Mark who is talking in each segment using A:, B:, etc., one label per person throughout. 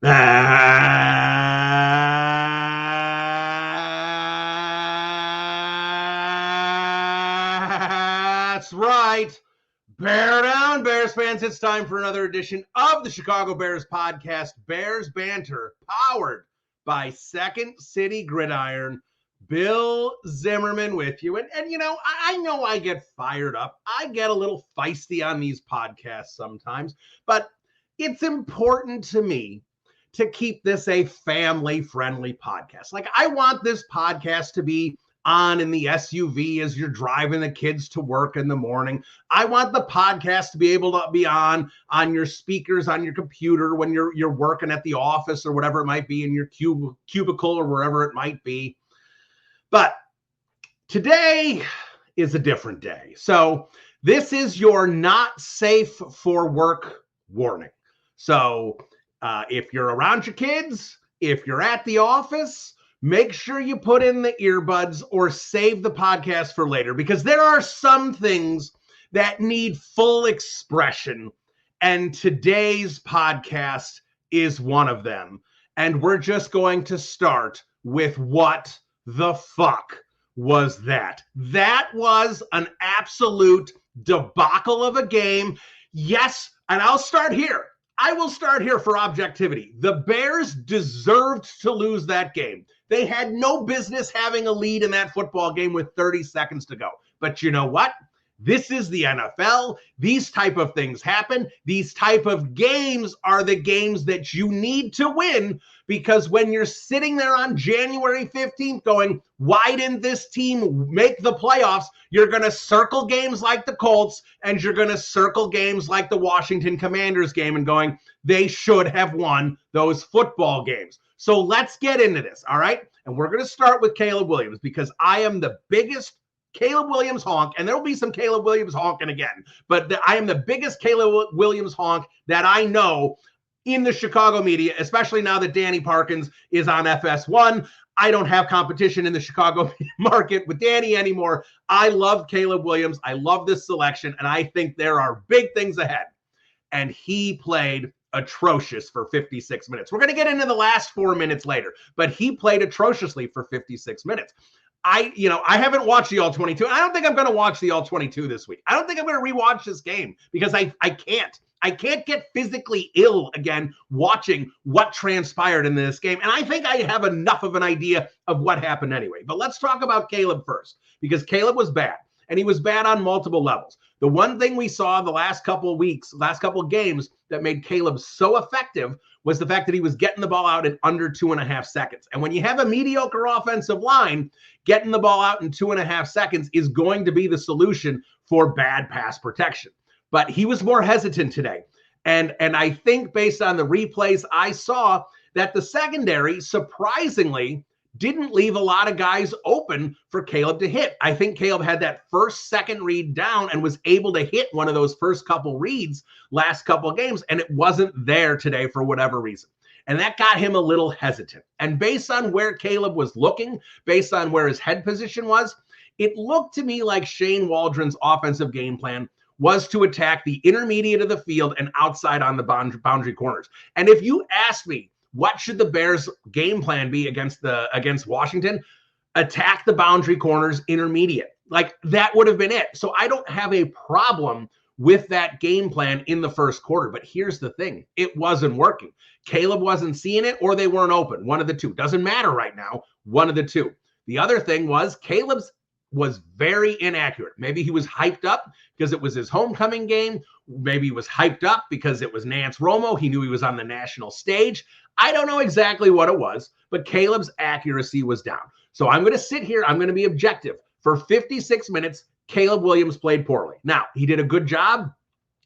A: That's right. Bear down, Bears fans. It's time for another edition of the Chicago Bears podcast, Bears Banter, powered by Second City Gridiron. Bill Zimmerman with you. And you know I get fired up. I get a little feisty on these podcasts sometimes, but it's important to me to keep this a family-friendly podcast. Like, I want this podcast to be on in the SUV as you're driving the kids to work in the morning. I want the podcast to be able to be on your speakers, on your computer when you're working at the office or whatever it might be, in your cubicle or wherever it might be. But today is a different day. So this is your not safe for work warning. So if you're around your kids, if you're at the office, make sure you put in the earbuds or save the podcast for later, because there are some things that need full expression. And today's podcast is one of them. And we're just going to start with what the fuck was that? That was an absolute debacle of a game. Yes, and I'll start here. I will start here for objectivity. The Bears deserved to lose that game. They had no business having a lead in that football game with 30 seconds to go. But you know what? This is the NFL. These type of things happen. These type of games are the games that you need to win, because when you're sitting there on January 15th going, why didn't this team make the playoffs? You're going to circle games like the Colts, and you're going to circle games like the Washington Commanders game and going, they should have won those football games. So let's get into this, all right? And we're going to start with Caleb Williams, because I am the biggest Caleb Williams honk, and there will be some Caleb Williams honking again, but I am the biggest Caleb Williams honk that I know in the Chicago media, especially now that Danny Parkins is on FS1. I don't have competition in the Chicago market with Danny anymore. I love Caleb Williams. I love this selection, and I think there are big things ahead. And he played atrocious for 56 minutes. We're going to get into the last 4 minutes later, but he played atrociously for 56 minutes. I haven't watched the All-22, and I don't think I'm going to watch the All-22 this week. I don't think I'm going to rewatch this game, because I can't. I can't get physically ill again watching what transpired in this game. And I think I have enough of an idea of what happened anyway. But let's talk about Caleb first, because Caleb was bad, and he was bad on multiple levels. The one thing we saw the last couple of weeks, last couple of games that made Caleb so effective was the fact that he was getting the ball out in under 2.5 seconds. And when you have a mediocre offensive line, getting the ball out in 2.5 seconds is going to be the solution for bad pass protection. But he was more hesitant today. And I think based on the replays I saw, that the secondary surprisingly didn't leave a lot of guys open for Caleb to hit. I think Caleb had that second read down and was able to hit one of those first couple reads last couple of games, and it wasn't there today for whatever reason. And that got him a little hesitant. And based on where Caleb was looking, based on where his head position was, it looked to me like Shane Waldron's offensive game plan was to attack the intermediate of the field and outside on the boundary corners. And if you ask me, what should the Bears game plan be against Washington? Attack the boundary corners intermediate. Like, that would have been it. So I don't have a problem with that game plan in the first quarter. But here's the thing. It wasn't working. Caleb wasn't seeing it, or they weren't open. One of the two. Doesn't matter right now. One of the two. The other thing was Caleb's was very inaccurate. Maybe he was hyped up because it was his homecoming game. Maybe he was hyped up because it was Nance Romo. He knew he was on the national stage. I don't know exactly what it was, but Caleb's accuracy was down. So I'm going to sit here. I'm going to be objective. For 56 minutes, Caleb Williams played poorly. Now, he did a good job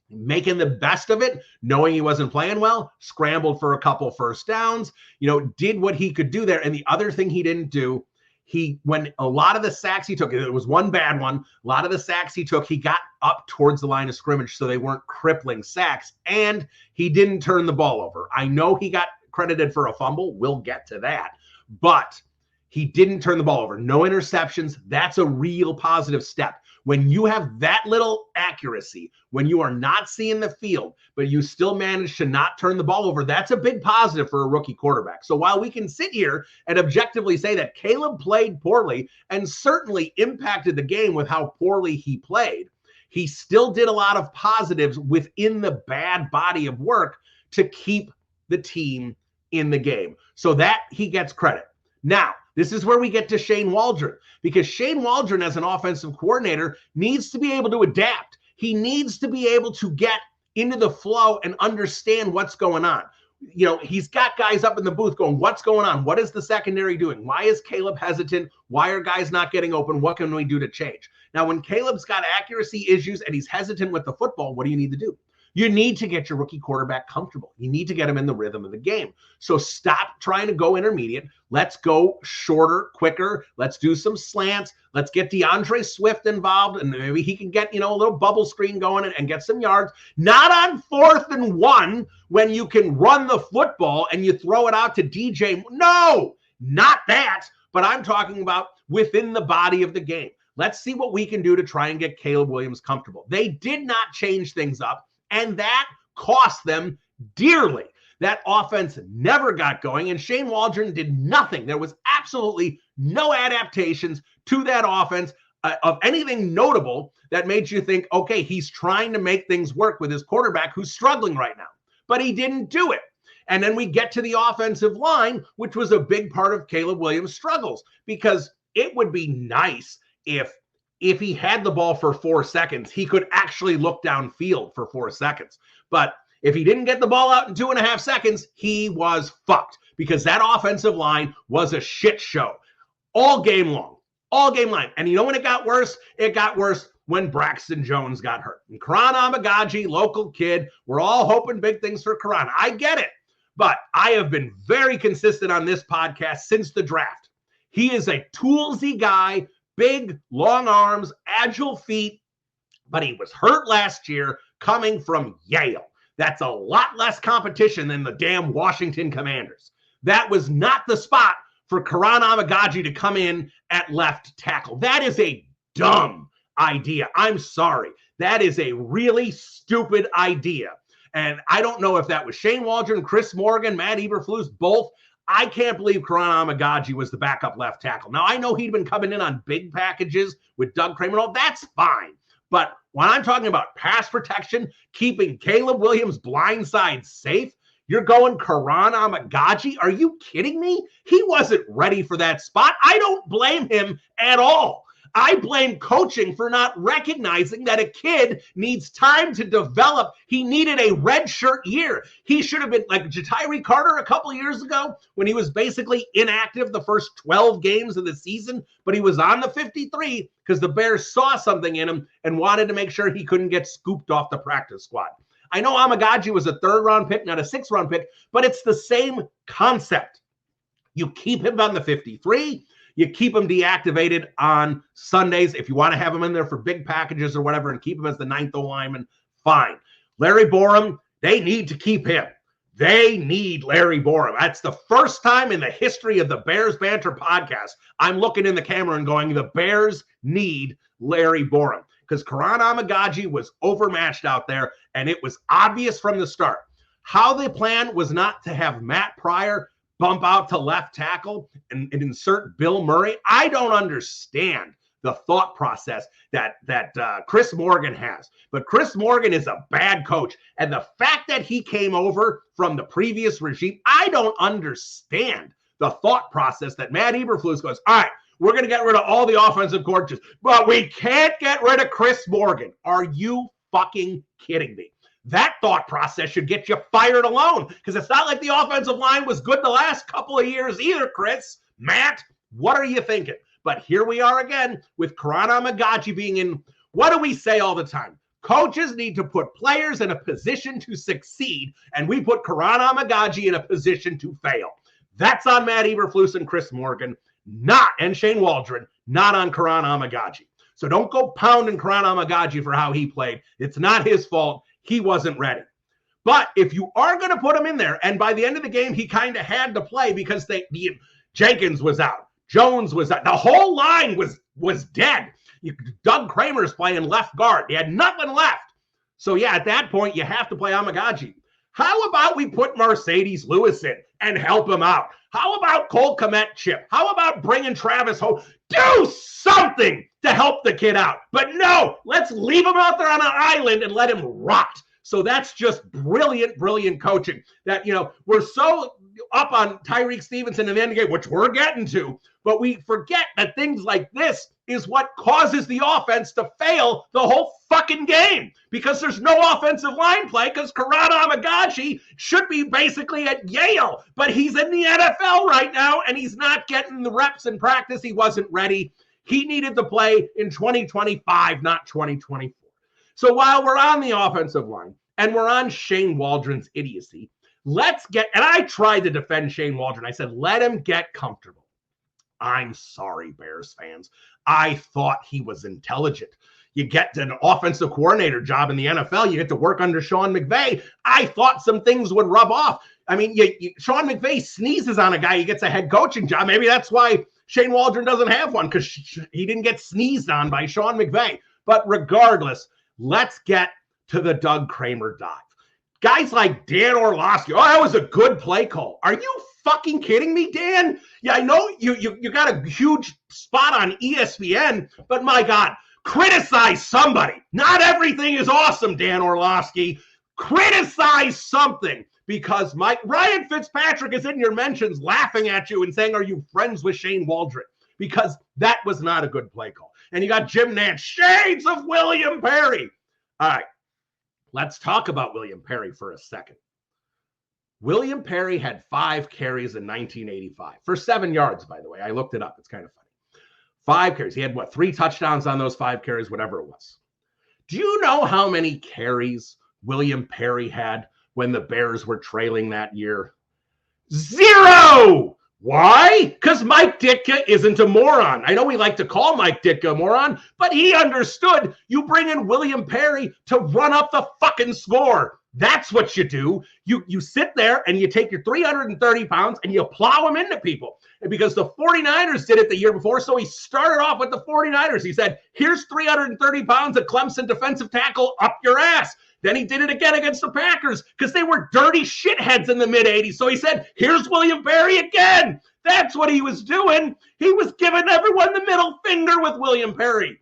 A: making the best of it, knowing he wasn't playing well, scrambled for a couple first downs, did what he could do there. And the other thing he didn't do, when a lot of the sacks he took, it was one bad one, a lot of the sacks he took, he got up towards the line of scrimmage so they weren't crippling sacks, and he didn't turn the ball over. I know he got credited for a fumble. We'll get to that. But he didn't turn the ball over. No interceptions. That's a real positive step. When you have that little accuracy, when you are not seeing the field, but you still manage to not turn the ball over, that's a big positive for a rookie quarterback. So while we can sit here and objectively say that Caleb played poorly and certainly impacted the game with how poorly he played, he still did a lot of positives within the bad body of work to keep the team in the game. So that he gets credit. Now, this is where we get to Shane Waldron, because Shane Waldron as an offensive coordinator needs to be able to adapt. He needs to be able to get into the flow and understand what's going on. You know, he's got guys up in the booth going, what's going on? What is the secondary doing? Why is Caleb hesitant? Why are guys not getting open? What can we do to change? Now, when Caleb's got accuracy issues and he's hesitant with the football, what do you need to do? You need to get your rookie quarterback comfortable. You need to get him in the rhythm of the game. So stop trying to go intermediate. Let's go shorter, quicker. Let's do some slants. Let's get DeAndre Swift involved, and maybe he can get, a little bubble screen going and get some yards. Not on 4th and 1 when you can run the football and you throw it out to DJ. No, not that. But I'm talking about within the body of the game. Let's see what we can do to try and get Caleb Williams comfortable. They did not change things up. And that cost them dearly. That offense never got going, and Shane Waldron did nothing. There was absolutely no adaptations to that offense of anything notable that made you think, okay, he's trying to make things work with his quarterback who's struggling right now. But he didn't do it. And then we get to the offensive line, which was a big part of Caleb Williams' struggles, because it would be nice if he had the ball for 4 seconds, he could actually look downfield for 4 seconds. But if he didn't get the ball out in 2.5 seconds, he was fucked, because that offensive line was a shit show all game long. And you know when it got worse? It got worse when Braxton Jones got hurt. And Karan Amaji, local kid, we're all hoping big things for Karan. I get it. But I have been very consistent on this podcast since the draft. He is a toolsy guy. Big, long arms, agile feet, but he was hurt last year coming from Yale. That's a lot less competition than the damn Washington Commanders. That was not the spot for Karan Amaji to come in at left tackle. That is a dumb idea. I'm sorry. That is a really stupid idea. And I don't know if that was Shane Waldron, Chris Morgan, Matt Eberflus, both. I can't believe Karan Amaji was the backup left tackle. Now, I know he'd been coming in on big packages with Doug Kramer and all. That's fine. But when I'm talking about pass protection, keeping Caleb Williams' blind side safe, you're going Karan Amaji? Are you kidding me? He wasn't ready for that spot. I don't blame him at all. I blame coaching for not recognizing that a kid needs time to develop. He needed a redshirt year. He should have been like Tyreek Carter a couple years ago when he was basically inactive the first 12 games of the season, but he was on the 53 because the Bears saw something in him and wanted to make sure he couldn't get scooped off the practice squad. I know Amaji was a 3rd-round pick, not a 6th-round pick, but it's the same concept. You keep him on the 53. You keep him deactivated on Sundays. If you want to have him in there for big packages or whatever and keep him as the 9th lineman, fine. Larry Borum, they need to keep him. They need Larry Borum. That's the first time in the history of the Bears Banter podcast I'm looking in the camera and going, the Bears need Larry Borum, because Karan Amaji was overmatched out there, and it was obvious from the start. How the plan was not to have Matt Pryor bump out to left tackle and insert Bill Murray. I don't understand the thought process that Chris Morgan has. But Chris Morgan is a bad coach. And the fact that he came over from the previous regime, I don't understand the thought process that Matt Eberflus goes, all right, we're going to get rid of all the offensive coaches, but we can't get rid of Chris Morgan. Are you fucking kidding me? That thought process should get you fired alone, because it's not like the offensive line was good the last couple of years either, Chris. Matt, what are you thinking? But here we are again with Karan Amaji being in. What do we say all the time? Coaches need to put players in a position to succeed, and we put Karan Amaji in a position to fail. That's on Matt Eberflus and Chris Morgan, and Shane Waldron, not on Karan Amaji. So don't go pounding Karan Amaji for how he played. It's not his fault. He wasn't ready. But if you are going to put him in there, and by the end of the game, he kind of had to play because Jenkins was out. Jones was out. The whole line was dead. Doug Kramer's playing left guard. He had nothing left. So, yeah, at that point, you have to play Amaji. How about we put Mercedes Lewis in and help him out? How about Cole Kmet chip? How about bringing Travis home? Do something to help the kid out. But no, let's leave him out there on an island and let him rot. So that's just brilliant, brilliant coaching. That, we're so up on Tyreek Stevenson in the end of the game, which we're getting to, but we forget that things like this is what causes the offense to fail the whole fucking game, because there's no offensive line play, because Karan Amaji should be basically at Yale, but he's in the NFL right now, and he's not getting the reps in practice. He wasn't ready. He needed to play in 2025, not 2024. So while we're on the offensive line and we're on Shane Waldron's idiocy, and I tried to defend Shane Waldron. I said, let him get comfortable. I'm sorry, Bears fans. I thought he was intelligent. You get an offensive coordinator job in the NFL. You get to work under Sean McVay. I thought some things would rub off. I mean, Sean McVay sneezes on a guy, he gets a head coaching job. Maybe that's why Shane Waldron doesn't have one, because he didn't get sneezed on by Sean McVay. But regardless, let's get to the Doug Kramer dive. Guys like Dan Orlovsky, that was a good play call. Are you fucking kidding me, Dan? Yeah, I know you got a huge spot on ESPN, but my God, criticize somebody. Not everything is awesome, Dan Orlovsky. Criticize something, because Ryan Fitzpatrick is in your mentions laughing at you and saying, are you friends with Shane Waldron? Because that was not a good play call. And you got Jim Nantz, shades of William Perry. All right, let's talk about William Perry for a second. William Perry had 5 carries in 1985 for 7 yards, by the way. I looked it up. It's kind of funny. 5 carries. He had 3 touchdowns on those 5 carries, whatever it was. Do you know how many carries William Perry had when the Bears were trailing that year? 0! Why? Because Mike Ditka isn't a moron. I know we like to call Mike Ditka a moron, but he understood you bring in William Perry to run up the fucking score. That's what you do. You sit there and you take your 330 pounds and you plow them into people. And because the 49ers did it the year before, so he started off with the 49ers. He said, here's 330 pounds of Clemson defensive tackle up your ass. Then he did it again against the Packers because they were dirty shitheads in the mid-'80s. So he said, here's William Perry again. That's what he was doing. He was giving everyone the middle finger with William Perry.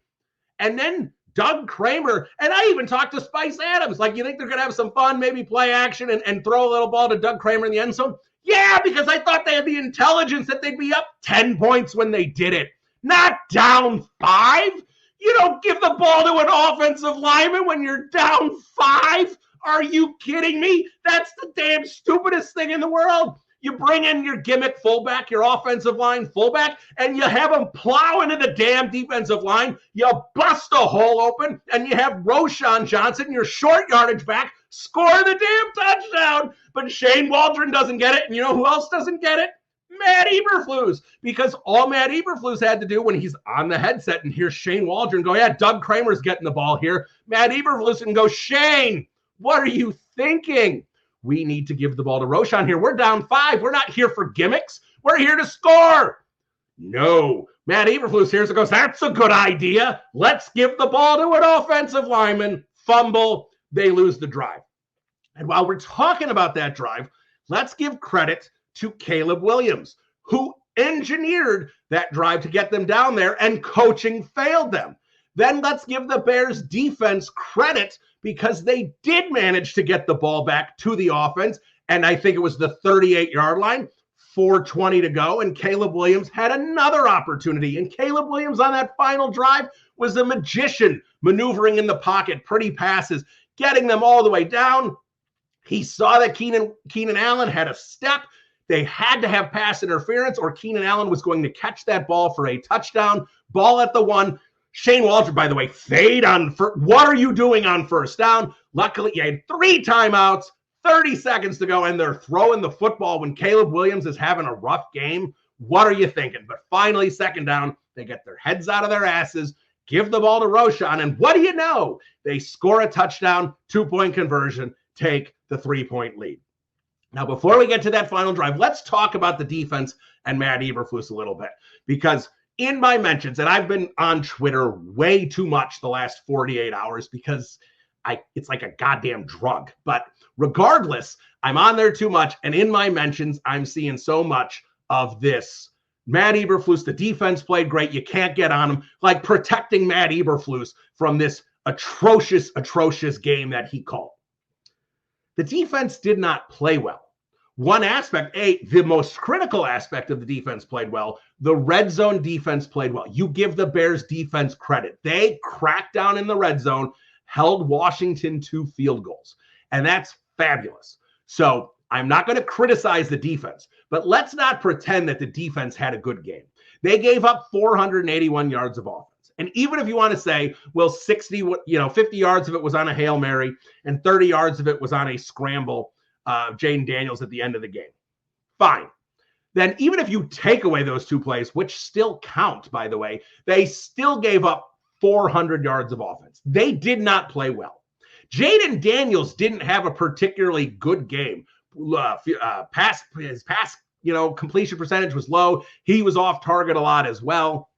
A: And then Doug Kramer, and I even talked to Spice Adams. Like, you think they're going to have some fun, maybe play action and throw a little ball to Doug Kramer in the end zone? Yeah, because I thought they had the intelligence that they'd be up 10 points when they did it. Not down 5. You don't give the ball to an offensive lineman when you're down 5. Are you kidding me? That's the damn stupidest thing in the world. You bring in your gimmick fullback, your offensive line fullback, and you have them plow into the damn defensive line. You bust a hole open, and you have Roschon Johnson, your short yardage back, score the damn touchdown. But Shane Waldron doesn't get it, and you know who else doesn't get it? Matt Eberflus, because all Matt Eberflus had to do when he's on the headset and hears Shane Waldron go, yeah, Doug Kramer's getting the ball here. Matt Eberflus can go, Shane, what are you thinking? We need to give the ball to Roschon here. We're down 5. We're not here for gimmicks. We're here to score. No. Matt Eberflus here goes, that's a good idea. Let's give the ball to an offensive lineman. Fumble. They lose the drive. And while we're talking about that drive, let's give credit to Caleb Williams, who engineered that drive to get them down there, and coaching failed them. Then let's give the Bears defense credit because they did manage to get the ball back to the offense. And I think it was the 38-yard line, 4:20 to go. And Caleb Williams had another opportunity. And Caleb Williams on that final drive was a magician, maneuvering in the pocket, pretty passes, getting them all the way down. He saw that Keenan Allen had a step. They had to have pass interference or Keenan Allen was going to catch that ball for a touchdown. Ball at the 1. Shane Waldron, by the way, fade on what are you doing on first down? Luckily, you had 3 timeouts, 30 seconds to go, and they're throwing the football when Caleb Williams is having a rough game. What are you thinking? But finally, second down, they get their heads out of their asses, give the ball to Roschon, and what do you know? They score a touchdown, 2-point conversion, take the 3-point lead. Now, before we get to that final drive, let's talk about the defense and Matt Eberflus a little bit, because in my mentions, and I've been on Twitter way too much the last 48 hours because it's like a goddamn drug. But regardless, I'm on there too much. And in my mentions, I'm seeing so much of this. Matt Eberflus, the defense played great. You can't get on him. Like protecting Matt Eberflus from this atrocious game that he called. The defense did not play well. One aspect, the most critical aspect of the defense played well. The red zone defense played well. You give the Bears defense credit. They cracked down in the red zone, held Washington to field goals. And that's fabulous. So I'm not going to criticize the defense, but let's not pretend that the defense had a good game. They gave up 481 yards of offense. And even if you want to say, well, 50 yards of it was on a Hail Mary and 30 yards of it was on a scramble, Jaden Daniels at the end of the game. Fine. Then even if you take away those two plays, which still count, by the way, they still gave up 400 yards of offense. They did not play well. Jaden Daniels didn't have a particularly good game. His pass completion percentage was low. He was off target a lot as well.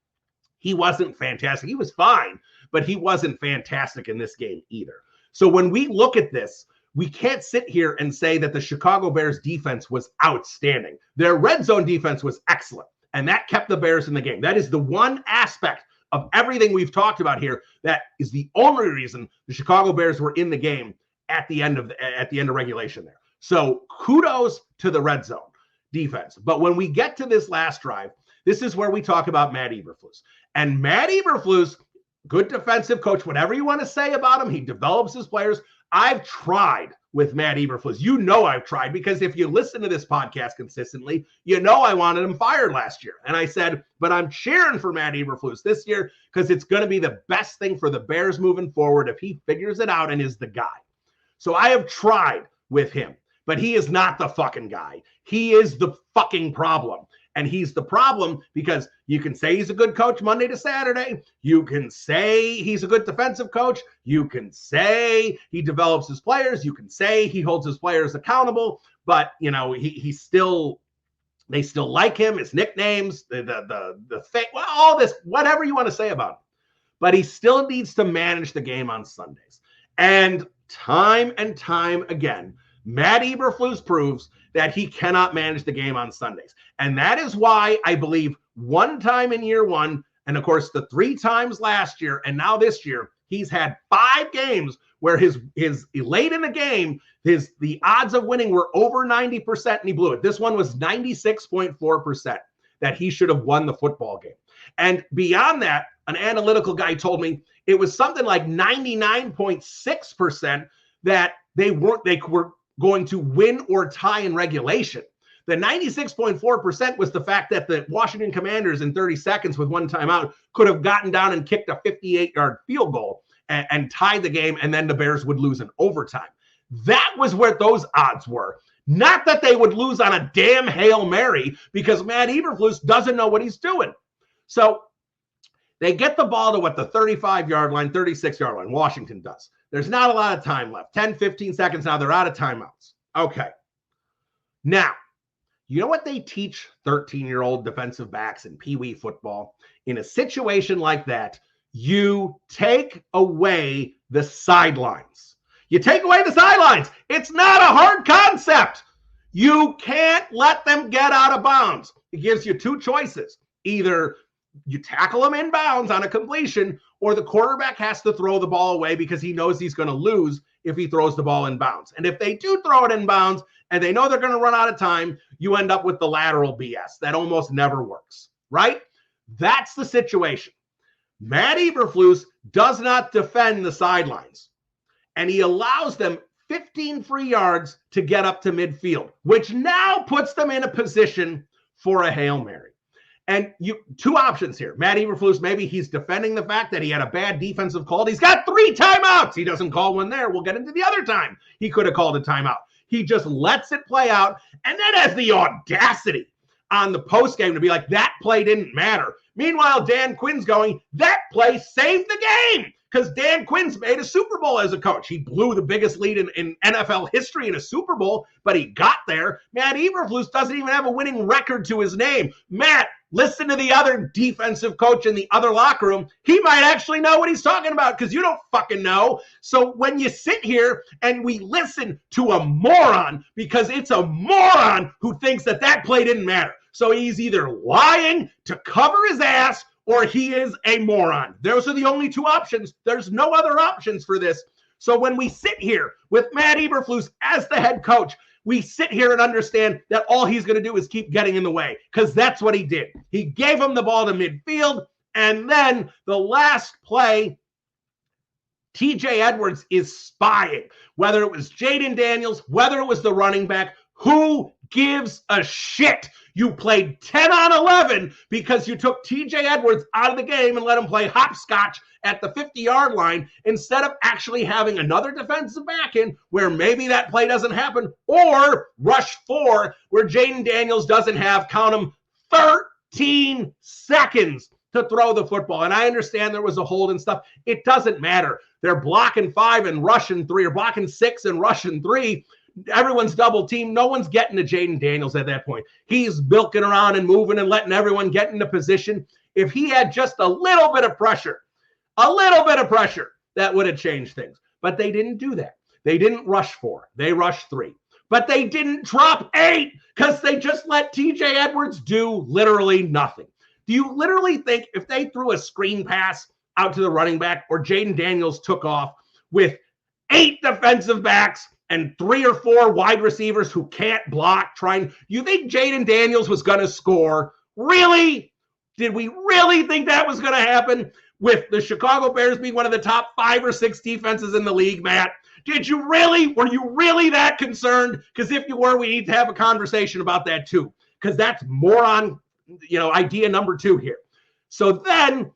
A: He wasn't fantastic. He was fine, but he wasn't fantastic in this game either. So when we look at this, we can't sit here and say that the Chicago Bears defense was outstanding. Their red zone defense was excellent, and that kept the Bears in the game. That is the one aspect of everything we've talked about here that is the only reason the Chicago Bears were in the game at the end of regulation there. So kudos to the red zone defense. But when we get to this last drive, this is where we talk about Matt Eberflus. And Matt Eberflus, good defensive coach, whatever you want to say about him, he develops his players. I've tried with Matt Eberflus. You know I've tried, because if you listen to this podcast consistently, you know I wanted him fired last year. And I said, but I'm cheering for Matt Eberflus this year because it's going to be the best thing for the Bears moving forward if he figures it out and is the guy. So I have tried with him, but he is not the fucking guy. He is the fucking problem. And he's the problem because you can say he's a good coach Monday to Saturday. You can say he's a good defensive coach. You can say he develops his players. You can say he holds his players accountable. But, they still like him, his nicknames, the fake, well, all this, whatever you want to say about him. But he still needs to manage the game on Sundays. And time again, Matt Eberflus proves that he cannot manage the game on Sundays. And that is why I believe one time in year one, and of course the 3 times last year, and now this year, he's had 5 games where his late in the game, the odds of winning were over 90% and he blew it. This one was 96.4% that he should have won the football game. And beyond that, an analytical guy told me it was something like 99.6% that they were going to win or tie in regulation. The 96.4% was the fact that the Washington Commanders in 30 seconds with one timeout could have gotten down and kicked a 58-yard field goal and tied the game, and then the Bears would lose in overtime. That was where those odds were. Not that they would lose on a damn Hail Mary because Matt Eberflus doesn't know what he's doing. So they get the ball to the 35-yard line, 36-yard line. Washington does. There's not a lot of time left. 10, 15 seconds now. They're out of timeouts. Okay. Now, you know what they teach 13-year-old defensive backs in Pee Wee football? In a situation like that, you take away the sidelines. You take away the sidelines. It's not a hard concept. You can't let them get out of bounds. It gives you 2 choices. Either you tackle them in bounds on a completion, or the quarterback has to throw the ball away because he knows he's going to lose if he throws the ball in bounds. And if they do throw it in bounds and they know they're going to run out of time, you end up with the lateral BS. That almost never works, right? That's the situation. Matt Eberflus does not defend the sidelines, and he allows them 15 free yards to get up to midfield, which now puts them in a position for a Hail Mary. And 2 options here. Matt Eberflus, maybe he's defending the fact that he had a bad defensive call. He's got 3 timeouts. He doesn't call one there. We'll get into the other time he could have called a timeout. He just lets it play out and then has the audacity on the postgame to be like, that play didn't matter. Meanwhile, Dan Quinn's going, that play saved the game. because Dan Quinn's made a Super Bowl as a coach. He blew the biggest lead in NFL history in a Super Bowl, but he got there. Matt Eberflus doesn't even have a winning record to his name. Matt, listen to the other defensive coach in the other locker room. He might actually know what he's talking about because you don't fucking know. So when you sit here and we listen to a moron, because it's a moron who thinks that play didn't matter. So he's either lying to cover his ass or he is a moron. Those are the only two options. There's no other options for this. So when we sit here with Matt Eberflus as the head coach, we sit here and understand that all he's going to do is keep getting in the way, because that's what he did. He gave him the ball to midfield, and then the last play, TJ Edwards is spying. Whether it was Jaden Daniels, whether it was the running back, who gives a shit? You played 10 on 11 because you took TJ Edwards out of the game and let him play hopscotch at the 50-yard line instead of actually having another defensive back in where maybe that play doesn't happen, or rush 4 where Jaden Daniels doesn't have, count them, 13 seconds to throw the football. And I understand there was a hold and stuff. It doesn't matter. They're blocking 5 and rushing 3, or blocking 6 and rushing 3. Everyone's double teamed. No one's getting to Jaden Daniels at that point. He's milking around and moving and letting everyone get into position. If he had just a little bit of pressure, that would have changed things. But they didn't do that. They didn't rush 4. They rushed 3. But they didn't drop 8 because they just let TJ Edwards do literally nothing. Do you literally think if they threw a screen pass out to the running back, or Jaden Daniels took off with 8 defensive backs and 3 or 4 wide receivers who can't block, you think Jaden Daniels was going to score? Really? Did we really think that was going to happen with the Chicago Bears being one of the top 5 or 6 defenses in the league, Matt? Were you really that concerned? Because if you were, we need to have a conversation about that too, because that's moron, idea number 2 here. So then,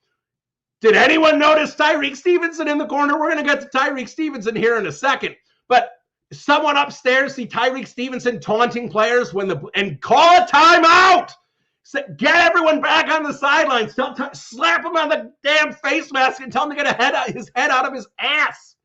A: did anyone notice Tyreek Stevenson in the corner? We're going to get to Tyreek Stevenson here in a second, but someone upstairs see Tyreek Stevenson taunting players and call a timeout. Get everyone back on the sidelines. Slap him on the damn face mask and tell him to get his head out of his ass.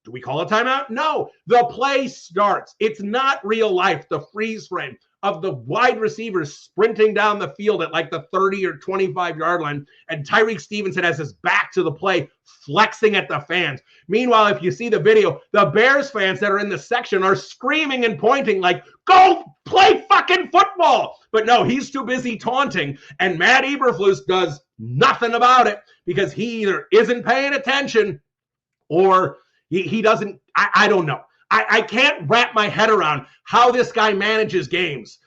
A: Do we call a timeout? No. The play starts. It's not real life. The freeze frame of the wide receivers sprinting down the field at like the 30 or 25-yard line, and Tyreek Stevenson has his back to the play, flexing at the fans. Meanwhile, if you see the video, the Bears fans that are in the section are screaming and pointing like, go play fucking football. But no, he's too busy taunting, and Matt Eberflus does nothing about it because he either isn't paying attention or he doesn't. I don't know. I can't wrap my head around how this guy manages games.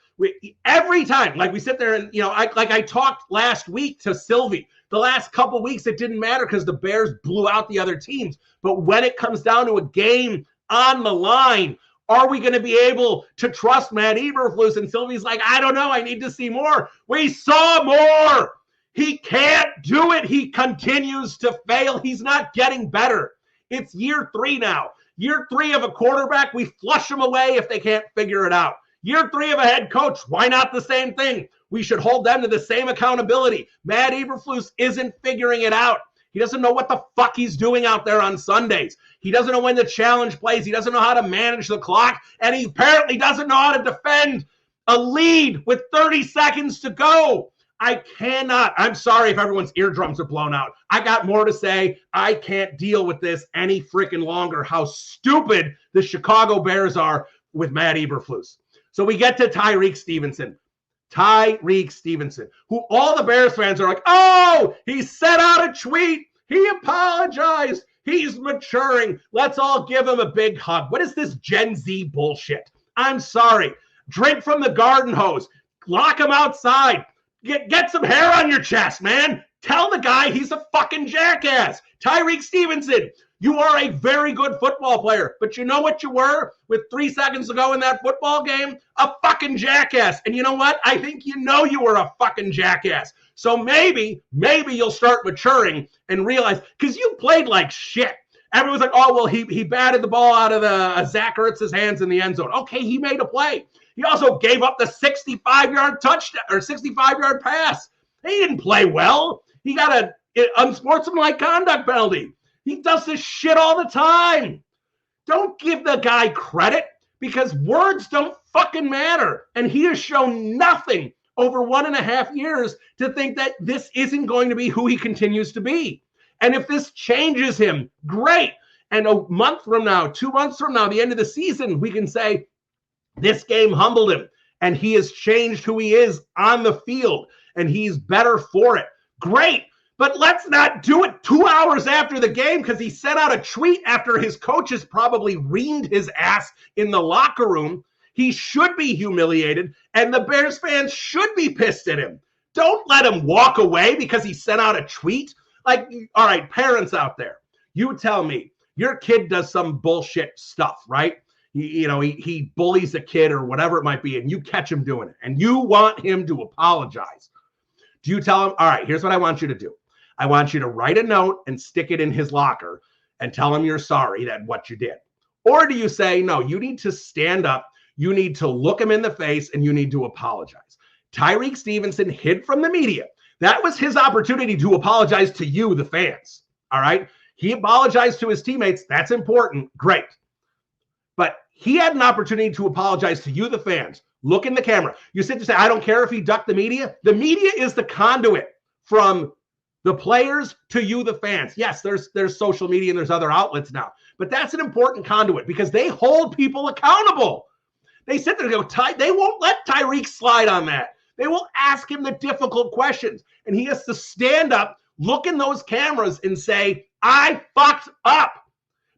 A: Every time, like we sit there and, I talked last week to Sylvie. The last couple weeks, it didn't matter because the Bears blew out the other teams. But when it comes down to a game on the line, are we going to be able to trust Matt Eberflus? And Sylvie's like, I don't know. I need to see more. We saw more. He can't do it. He continues to fail. He's not getting better. It's year 3 now. Year 3 of a quarterback, we flush them away if they can't figure it out. Year 3 of a head coach, why not the same thing? We should hold them to the same accountability. Matt Eberflus isn't figuring it out. He doesn't know what the fuck he's doing out there on Sundays. He doesn't know when the challenge plays. He doesn't know how to manage the clock. And he apparently doesn't know how to defend a lead with 30 seconds to go. I'm sorry if everyone's eardrums are blown out. I got more to say. I can't deal with this any freaking longer, how stupid the Chicago Bears are with Matt Eberflus. So we get to Tyreek Stevenson, who all the Bears fans are like, oh, he sent out a tweet. He apologized. He's maturing. Let's all give him a big hug. What is this Gen Z bullshit? I'm sorry. Drink from the garden hose. Lock him outside. Get some hair on your chest, man. Tell the guy he's a fucking jackass. Tyreek Stevenson, you are a very good football player, but you know what you were with 3 seconds to go in that football game? A fucking jackass. And you know what? I think you were a fucking jackass. So maybe you'll start maturing and realize, because you played like shit. Everyone's like, oh, well, he batted the ball out of the Zach Ertz's hands in the end zone. Okay, he made a play. He also gave up the 65-yard touchdown or 65-yard pass. He didn't play well. He got an unsportsmanlike conduct penalty. He does this shit all the time. Don't give the guy credit because words don't fucking matter. And he has shown nothing over 1.5 years to think that this isn't going to be who he continues to be. And if this changes him, great. And a month from now, 2 months from now, the end of the season, we can say this game humbled him and he has changed who he is on the field and he's better for it. Great. But let's not do it 2 hours after the game because he sent out a tweet after his coaches probably reamed his ass in the locker room. He should be humiliated, and the Bears fans should be pissed at him. Don't let him walk away because he sent out a tweet. Like, all right, parents out there, you tell me, your kid does some bullshit stuff, right? He bullies a kid or whatever it might be, and you catch him doing it, and you want him to apologize. Do you tell him, all right, here's what I want you to do. I want you to write a note and stick it in his locker and tell him you're sorry that what you did. Or do you say, no, you need to stand up, you need to look him in the face, and you need to apologize. Tyreek Stevenson hid from the media. That was his opportunity to apologize to you, the fans. All right? He apologized to his teammates. That's important. Great. But he had an opportunity to apologize to you, the fans. Look in the camera. You sit to say, I don't care if he ducked the media. The media is the conduit from the players to you, the fans. Yes, there's social media and there's other outlets now. But that's an important conduit because they hold people accountable. They sit there and go, they won't let Tyreek slide on that. They will ask him the difficult questions. And he has to stand up, look in those cameras and say, I fucked up.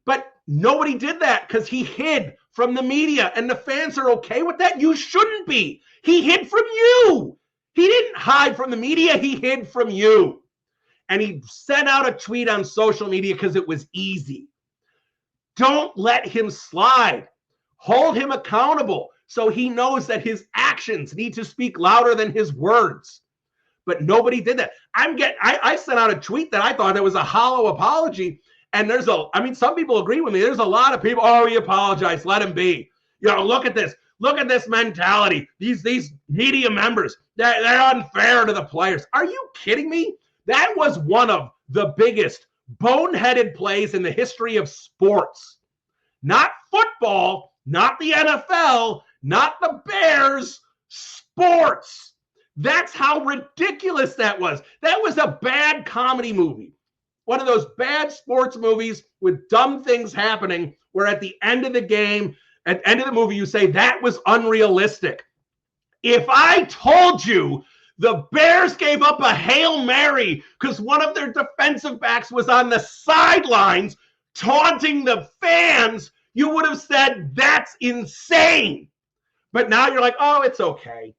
A: But nobody did that because he hid from the media. And the fans are okay with that? You shouldn't be. He hid from you. He didn't hide from the media. He hid from you. And he sent out a tweet on social media because it was easy. Don't let him slide. Hold him accountable so he knows that his actions need to speak louder than his words. But nobody did that. I sent out a tweet that I thought it was a hollow apology. And some people agree with me. There's a lot of people, he apologized, let him be. Look at this. Look at this mentality. These media members, they're unfair to the players. Are you kidding me? That was one of the biggest boneheaded plays in the history of sports. Not football, not the NFL, not the Bears, sports. That's how ridiculous that was. That was a bad comedy movie. One of those bad sports movies with dumb things happening where at the end of the game, at the end of the movie, you say that was unrealistic. If I told you the Bears gave up a Hail Mary because one of their defensive backs was on the sidelines taunting the fans, you would have said, that's insane. But now you're like, it's okay.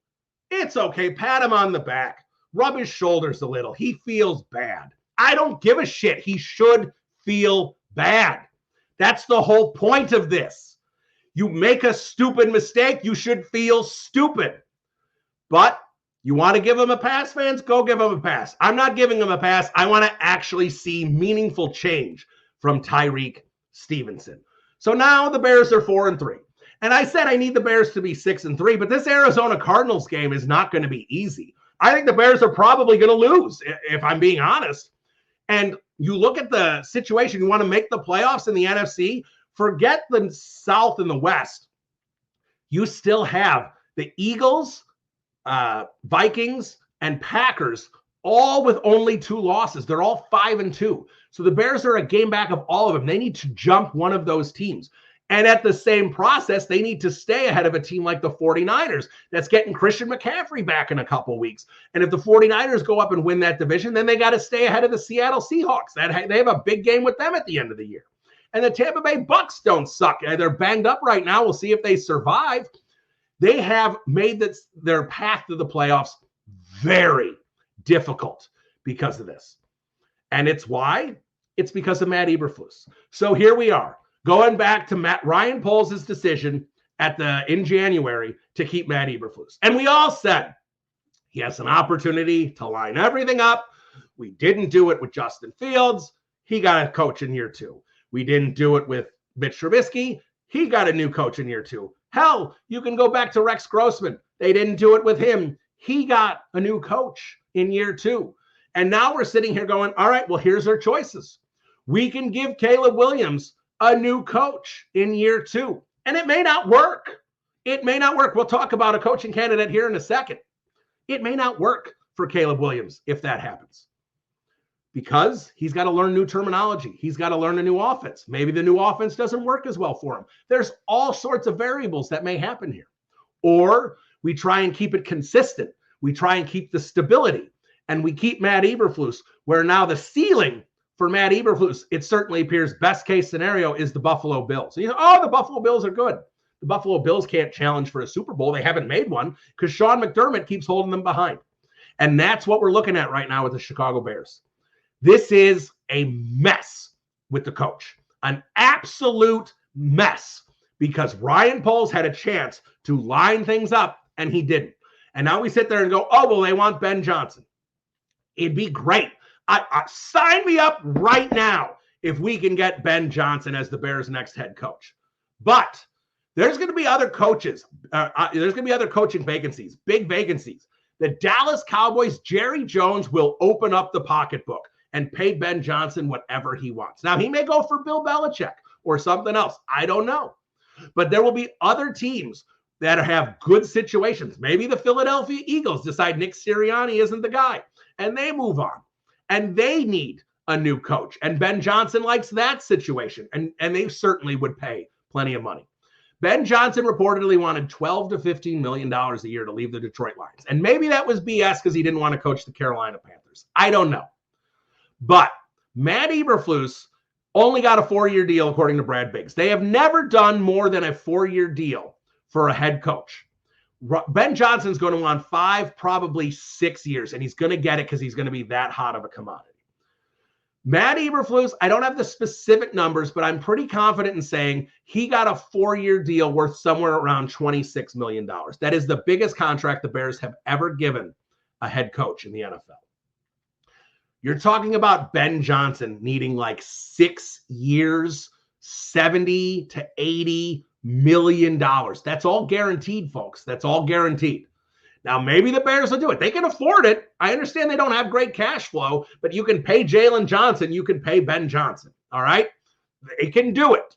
A: It's okay. Pat him on the back. Rub his shoulders a little. He feels bad. I don't give a shit. He should feel bad. That's the whole point of this. You make a stupid mistake, you should feel stupid. But you want to give him a pass, fans? Go give him a pass. I'm not giving him a pass. I want to actually see meaningful change from Tyreek Stevenson. So now the Bears are 4-3. And I said I need the Bears to be 6-3, but this Arizona Cardinals game is not going to be easy. I think the Bears are probably going to lose, if I'm being honest. And you look at the situation, you want to make the playoffs in the NFC, forget the South and the West. You still have the Eagles, Vikings, and Packers, all with only 2 losses. They're all 5-2. So the Bears are a game back of all of them. They need to jump one of those teams. And at the same process, they need to stay ahead of a team like the 49ers that's getting Christian McCaffrey back in a couple weeks. And if the 49ers go up and win that division, then they got to stay ahead of the Seattle Seahawks. They have a big game with them at the end of the year. And the Tampa Bay Bucks don't suck. They're banged up right now. We'll see if they survive. They have made their path to the playoffs very difficult because of this. And it's why? It's because of Matt Eberflus. So here we are, going back to Ryan Poles' decision in January to keep Matt Eberflus. And we all said he has an opportunity to line everything up. We didn't do it with Justin Fields. He got a coach in year 2. We didn't do it with Mitch Trubisky. He got a new coach in year 2. Hell, you can go back to Rex Grossman. They didn't do it with him. He got a new coach in year 2. And now we're sitting here going, all right, well, here's our choices. we can give Caleb Williams a new coach in year 2. And it may not work. It may not work. We'll talk about a coaching candidate here in a second. It may not work for Caleb Williams if that happens, because he's got to learn new terminology. He's got to learn a new offense. Maybe the new offense doesn't work as well for him. There's all sorts of variables that may happen here. Or we try and keep it consistent. We try and keep the stability, and we keep Matt Eberflus, where now the ceiling for Matt Eberflus, it certainly appears best case scenario is the Buffalo Bills. And you know, oh, the Buffalo Bills are good. The Buffalo Bills can't challenge for a Super Bowl. They haven't made one because Sean McDermott keeps holding them behind. And that's what we're looking at right now with the Chicago Bears. This is a mess with the coach, an absolute mess, because Ryan Poles had a chance to line things up and he didn't. And now we sit there and go, oh, well, they want Ben Johnson. It'd be great. Sign me up right now if we can get Ben Johnson as the Bears' next head coach. But there's going to be other coaches. There's going to be other coaching vacancies, big vacancies. The Dallas Cowboys, Jerry Jones will open up the pocketbook and pay Ben Johnson whatever he wants. Now, he may go for Bill Belichick or something else. I don't know. But there will be other teams that have good situations. Maybe the Philadelphia Eagles decide Nick Sirianni isn't the guy, and they move on. And they need a new coach. And Ben Johnson likes that situation. And they certainly would pay plenty of money. Ben Johnson reportedly wanted $12 to $15 million a year to leave the Detroit Lions. And maybe that was BS because he didn't want to coach the Carolina Panthers. I don't know. But Matt Eberflus only got a 4-year deal, according to Brad Biggs. They have never done more than a 4-year deal for a head coach. Ben Johnson's going to want 5, probably 6 years, and he's going to get it because he's going to be that hot of a commodity. Matt Eberflus, I don't have the specific numbers, but I'm pretty confident in saying he got a 4-year deal worth somewhere around $26 million. That is the biggest contract the Bears have ever given a head coach in the NFL. You're talking about Ben Johnson needing like 6 years, 70 to 80 million dollars. That's all guaranteed, folks. That's all guaranteed. Now, maybe the Bears will do it. They can afford it. I understand they don't have great cash flow, but you can pay Jalen Johnson. You can pay Ben Johnson. All right? They can do it.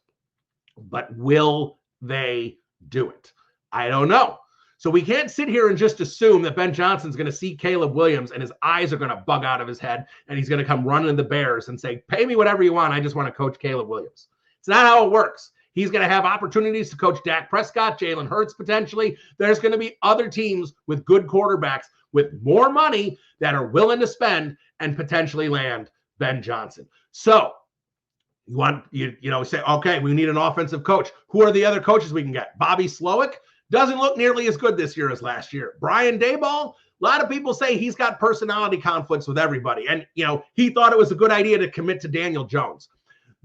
A: But will they do it? I don't know. So we can't sit here and just assume that Ben Johnson's going to see Caleb Williams and his eyes are going to bug out of his head and he's going to come running to the Bears and say, pay me whatever you want. I just want to coach Caleb Williams. It's not how it works. He's going to have opportunities to coach Dak Prescott, Jalen Hurts potentially. There's going to be other teams with good quarterbacks with more money that are willing to spend and potentially land Ben Johnson. So you want, you say, okay, we need an offensive coach. Who are the other coaches we can get? Bobby Slowick doesn't look nearly as good this year as last year. Brian Daboll, a lot of people say he's got personality conflicts with everybody. And, he thought it was a good idea to commit to Daniel Jones.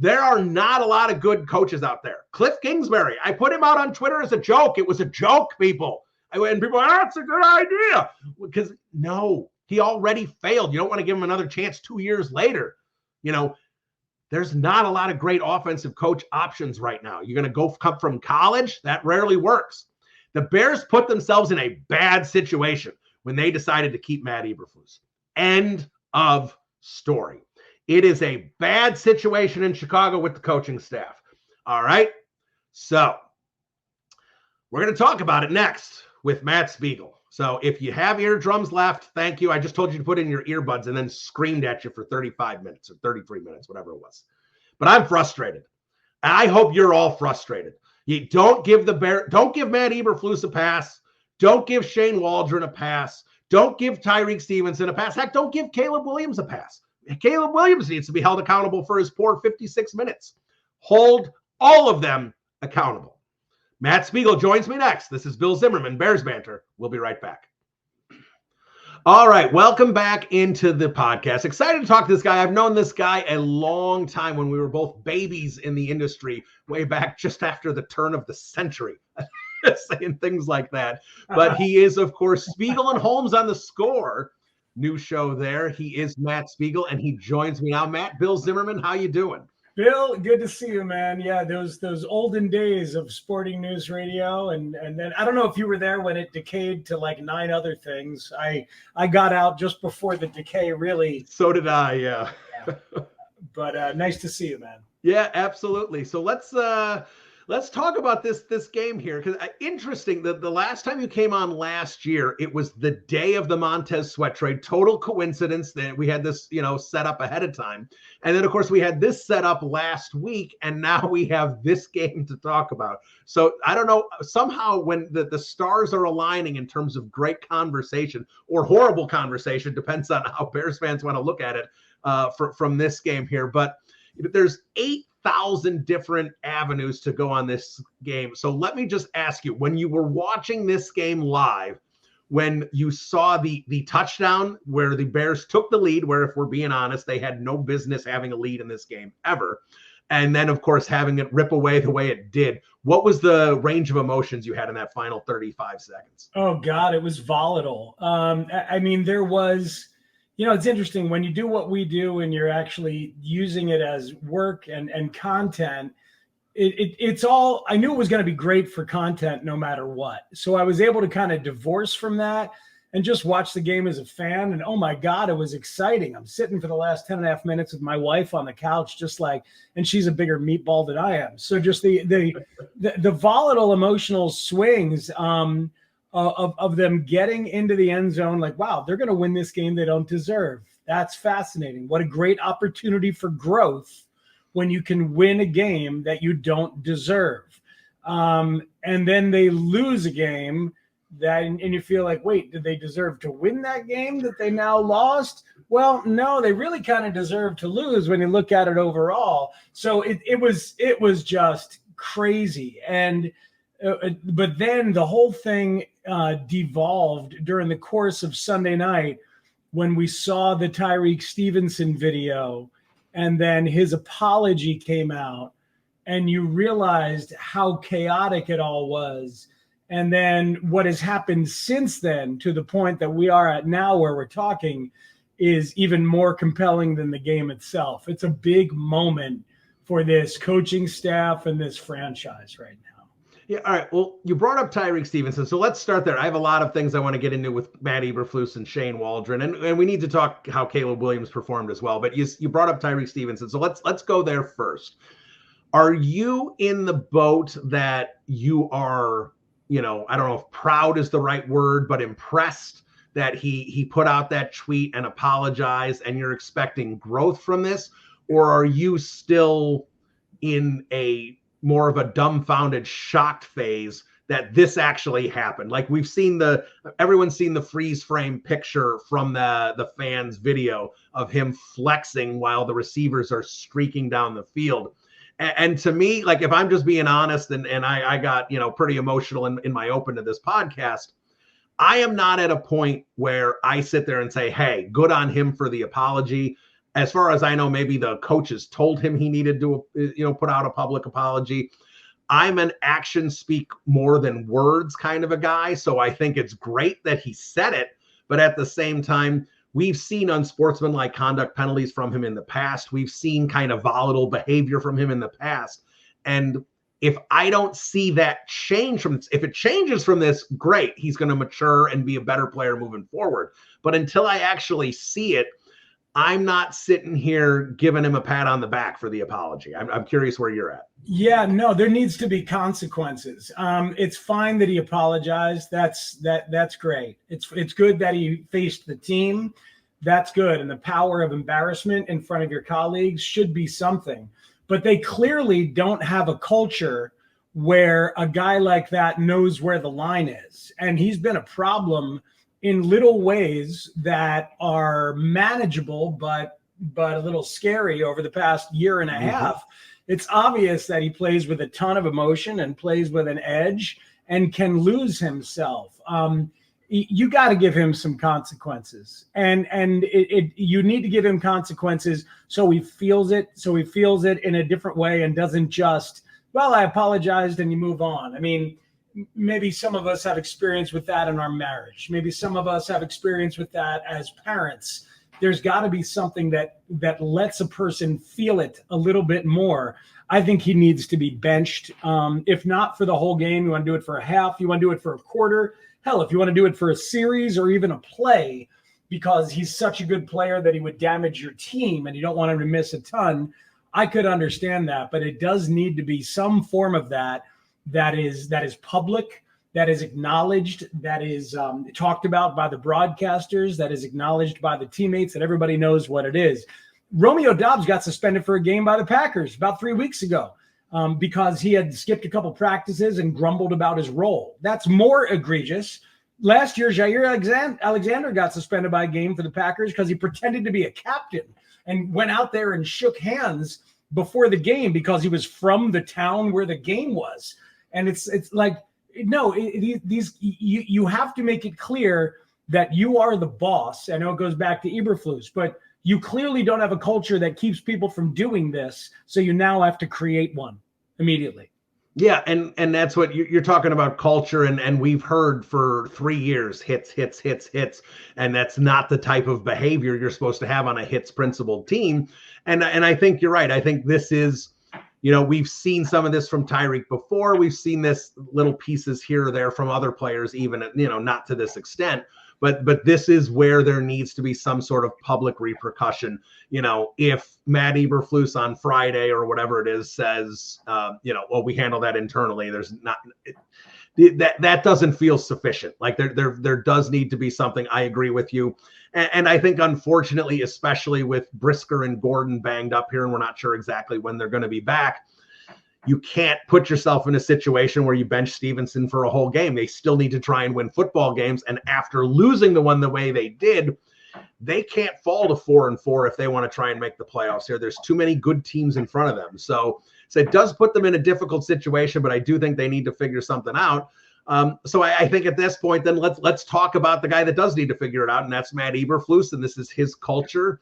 A: There are not a lot of good coaches out there. Cliff Kingsbury, I put him out on Twitter as a joke. It was a joke, people. And people are, that's a good idea. Because, no, he already failed. You don't want to give him another chance 2 years later. There's not a lot of great offensive coach options right now. You're going to come from college? That rarely works. The Bears put themselves in a bad situation when they decided to keep Matt Eberflus. End of story. It is a bad situation in Chicago with the coaching staff. All right. So we're going to talk about it next with Matt Spiegel. So if you have eardrums left, thank you. I just told you to put in your earbuds and then screamed at you for 35 minutes or 33 minutes, whatever it was. But I'm frustrated. And I hope you're all frustrated. You don't give Matt Eberflus a pass. Don't give Shane Waldron a pass. Don't give Tyreek Stevenson a pass. Heck, don't give Caleb Williams a pass. Caleb Williams needs to be held accountable for his poor 56 minutes. Hold all of them accountable. Matt Spiegel joins me next. This is Bill Zimmerman, Bears Banter. We'll be right back. All right, welcome back into the podcast. Excited to talk to this guy. I've known this guy a long time when we were both babies in the industry, way back just after the turn of the century. Saying things like that. But he is, of course, Spiegel and Holmes on the Score. New show there. He is Matt Spiegel, and he joins me now. Matt, Bill Zimmerman, how you doing?
B: Bill, good to see you, man. Yeah, those olden days of sporting news radio, and then I don't know if you were there when it decayed to like 9 other things. I got out just before the decay really.
A: So did I, yeah.
B: But nice to see you, man.
A: Yeah, absolutely. So let's talk about this game here, because interesting that the last time you came on last year, it was the day of the Montez Sweat trade. Total coincidence that we had this, set up ahead of time. And then, of course, we had this set up last week, and now we have this game to talk about. So I don't know, somehow when the stars are aligning in terms of great conversation or horrible conversation, depends on how Bears fans want to look at it from this game here. But there's 8,000 different avenues to go on this game. So let me just ask you, when you were watching this game live, when you saw the touchdown where the Bears took the lead, where if we're being honest, they had no business having a lead in this game ever, and then, of course, having it rip away the way it did, what was the range of emotions you had in that final 35 seconds?
B: Oh, God, it was volatile. I mean, there was... it's interesting when you do what we do and you're actually using it as work and content. It's all, I knew it was going to be great for content no matter what. So I was able to kind of divorce from that and just watch the game as a fan. And oh my God, it was exciting. I'm sitting for the last 10.5 minutes with my wife on the couch, and she's a bigger meatball than I am. So just the volatile emotional swings, of them getting into the end zone, like, wow, they're going to win this game they don't deserve. That's fascinating. What a great opportunity for growth when you can win a game that you don't deserve. And then they lose a game and you feel like, wait, did they deserve to win that game that they now lost? Well, no, they really kind of deserve to lose when you look at it overall. So it was just crazy. And but then the whole thing devolved during the course of Sunday night when we saw the Tyreek Stevenson video, and then his apology came out, and you realized how chaotic it all was. And then what has happened since then, to the point that we are at now where we're talking, is even more compelling than the game itself. It's a big moment for this coaching staff and this franchise right now.
A: Yeah, all right. Well, you brought up Tyreek Stevenson, so let's start there. I have a lot of things I want to get into with Matt Eberflus and Shane Waldron, and we need to talk how Caleb Williams performed as well. But you brought up Tyreek Stevenson, so let's go there first. Are you in the boat that you are, I don't know if proud is the right word, but impressed that he put out that tweet and apologized, and you're expecting growth from this? Or are you still in a more of a dumbfounded, shocked phase that this actually happened? Like, we've seen everyone's seen the freeze frame picture from the fans' video of him flexing while the receivers are streaking down the field. And to me, like, if I'm just being honest, and I got, pretty emotional in my open to this podcast, I am not at a point where I sit there and say, hey, good on him for the apology. As far as I know, maybe the coaches told him he needed to, put out a public apology. I'm an actions speak more than words kind of a guy. So I think it's great that he said it. But at the same time, we've seen unsportsmanlike conduct penalties from him in the past. We've seen kind of volatile behavior from him in the past. And if I don't see that change if it changes from this, great. He's going to mature and be a better player moving forward. But until I actually see it, I'm not sitting here giving him a pat on the back for the apology. I'm curious where you're at.
B: Yeah, no, there needs to be consequences. It's fine that he apologized. That's great. It's good that he faced the team. That's good. And the power of embarrassment in front of your colleagues should be something. But they clearly don't have a culture where a guy like that knows where the line is. And he's been a problem in little ways that are manageable, but a little scary over the past year and a half. It's obvious that he plays with a ton of emotion and plays with an edge and can lose himself. You got to give him some consequences, and you need to give him consequences so he feels it in a different way and doesn't just, well, I apologized and you move on. I mean, maybe some of us have experience with that in our marriage. Maybe some of us have experience with that as parents. There's got to be something that lets a person feel it a little bit more. I think he needs to be benched. If not for the whole game, you want to do it for a half, you want to do it for a quarter. Hell, if you want to do it for a series or even a play, because he's such a good player that he would damage your team and you don't want him to miss a ton. I could understand that, but it does need to be some form of that is public, that is acknowledged, that is talked about by the broadcasters, that is acknowledged by the teammates, that everybody knows what it is. Romeo Doubs got suspended for a game by the Packers about 3 weeks ago because he had skipped a couple practices and grumbled about his role. That's more egregious. Last year, Jair Alexander got suspended by a game for the Packers because he pretended to be a captain and went out there and shook hands before the game because he was from the town where the game was. And it's like, no, you have to make it clear that you are the boss. I know it goes back to Eberflus, but you clearly don't have a culture that keeps people from doing this. So you now have to create one immediately.
A: Yeah, and that's what you're talking about, culture, and we've heard for 3 years, hits, and that's not the type of behavior you're supposed to have on a hits principled team. And I think you're right. I think this is, we've seen some of this from Tyreek before. We've seen this little pieces here or there from other players, even, not to this extent. But this is where there needs to be some sort of public repercussion. If Matt Eberflus on Friday or whatever it is says, well, we handle that internally. There's not that doesn't feel sufficient. Like there does need to be something. I agree with you. And I think, unfortunately, especially with Brisker and Gordon banged up here, and we're not sure exactly when they're going to be back, you can't put yourself in a situation where you bench Stevenson for a whole game. They still need to try and win football games. And after losing the one the way they did, they can't fall to 4-4 if they want to try and make the playoffs here. There's too many good teams in front of them. So it does put them in a difficult situation, but I do think they need to figure something out. So I think at this point, then let's talk about the guy that does need to figure it out, and that's Matt Eberflus, and this is his culture.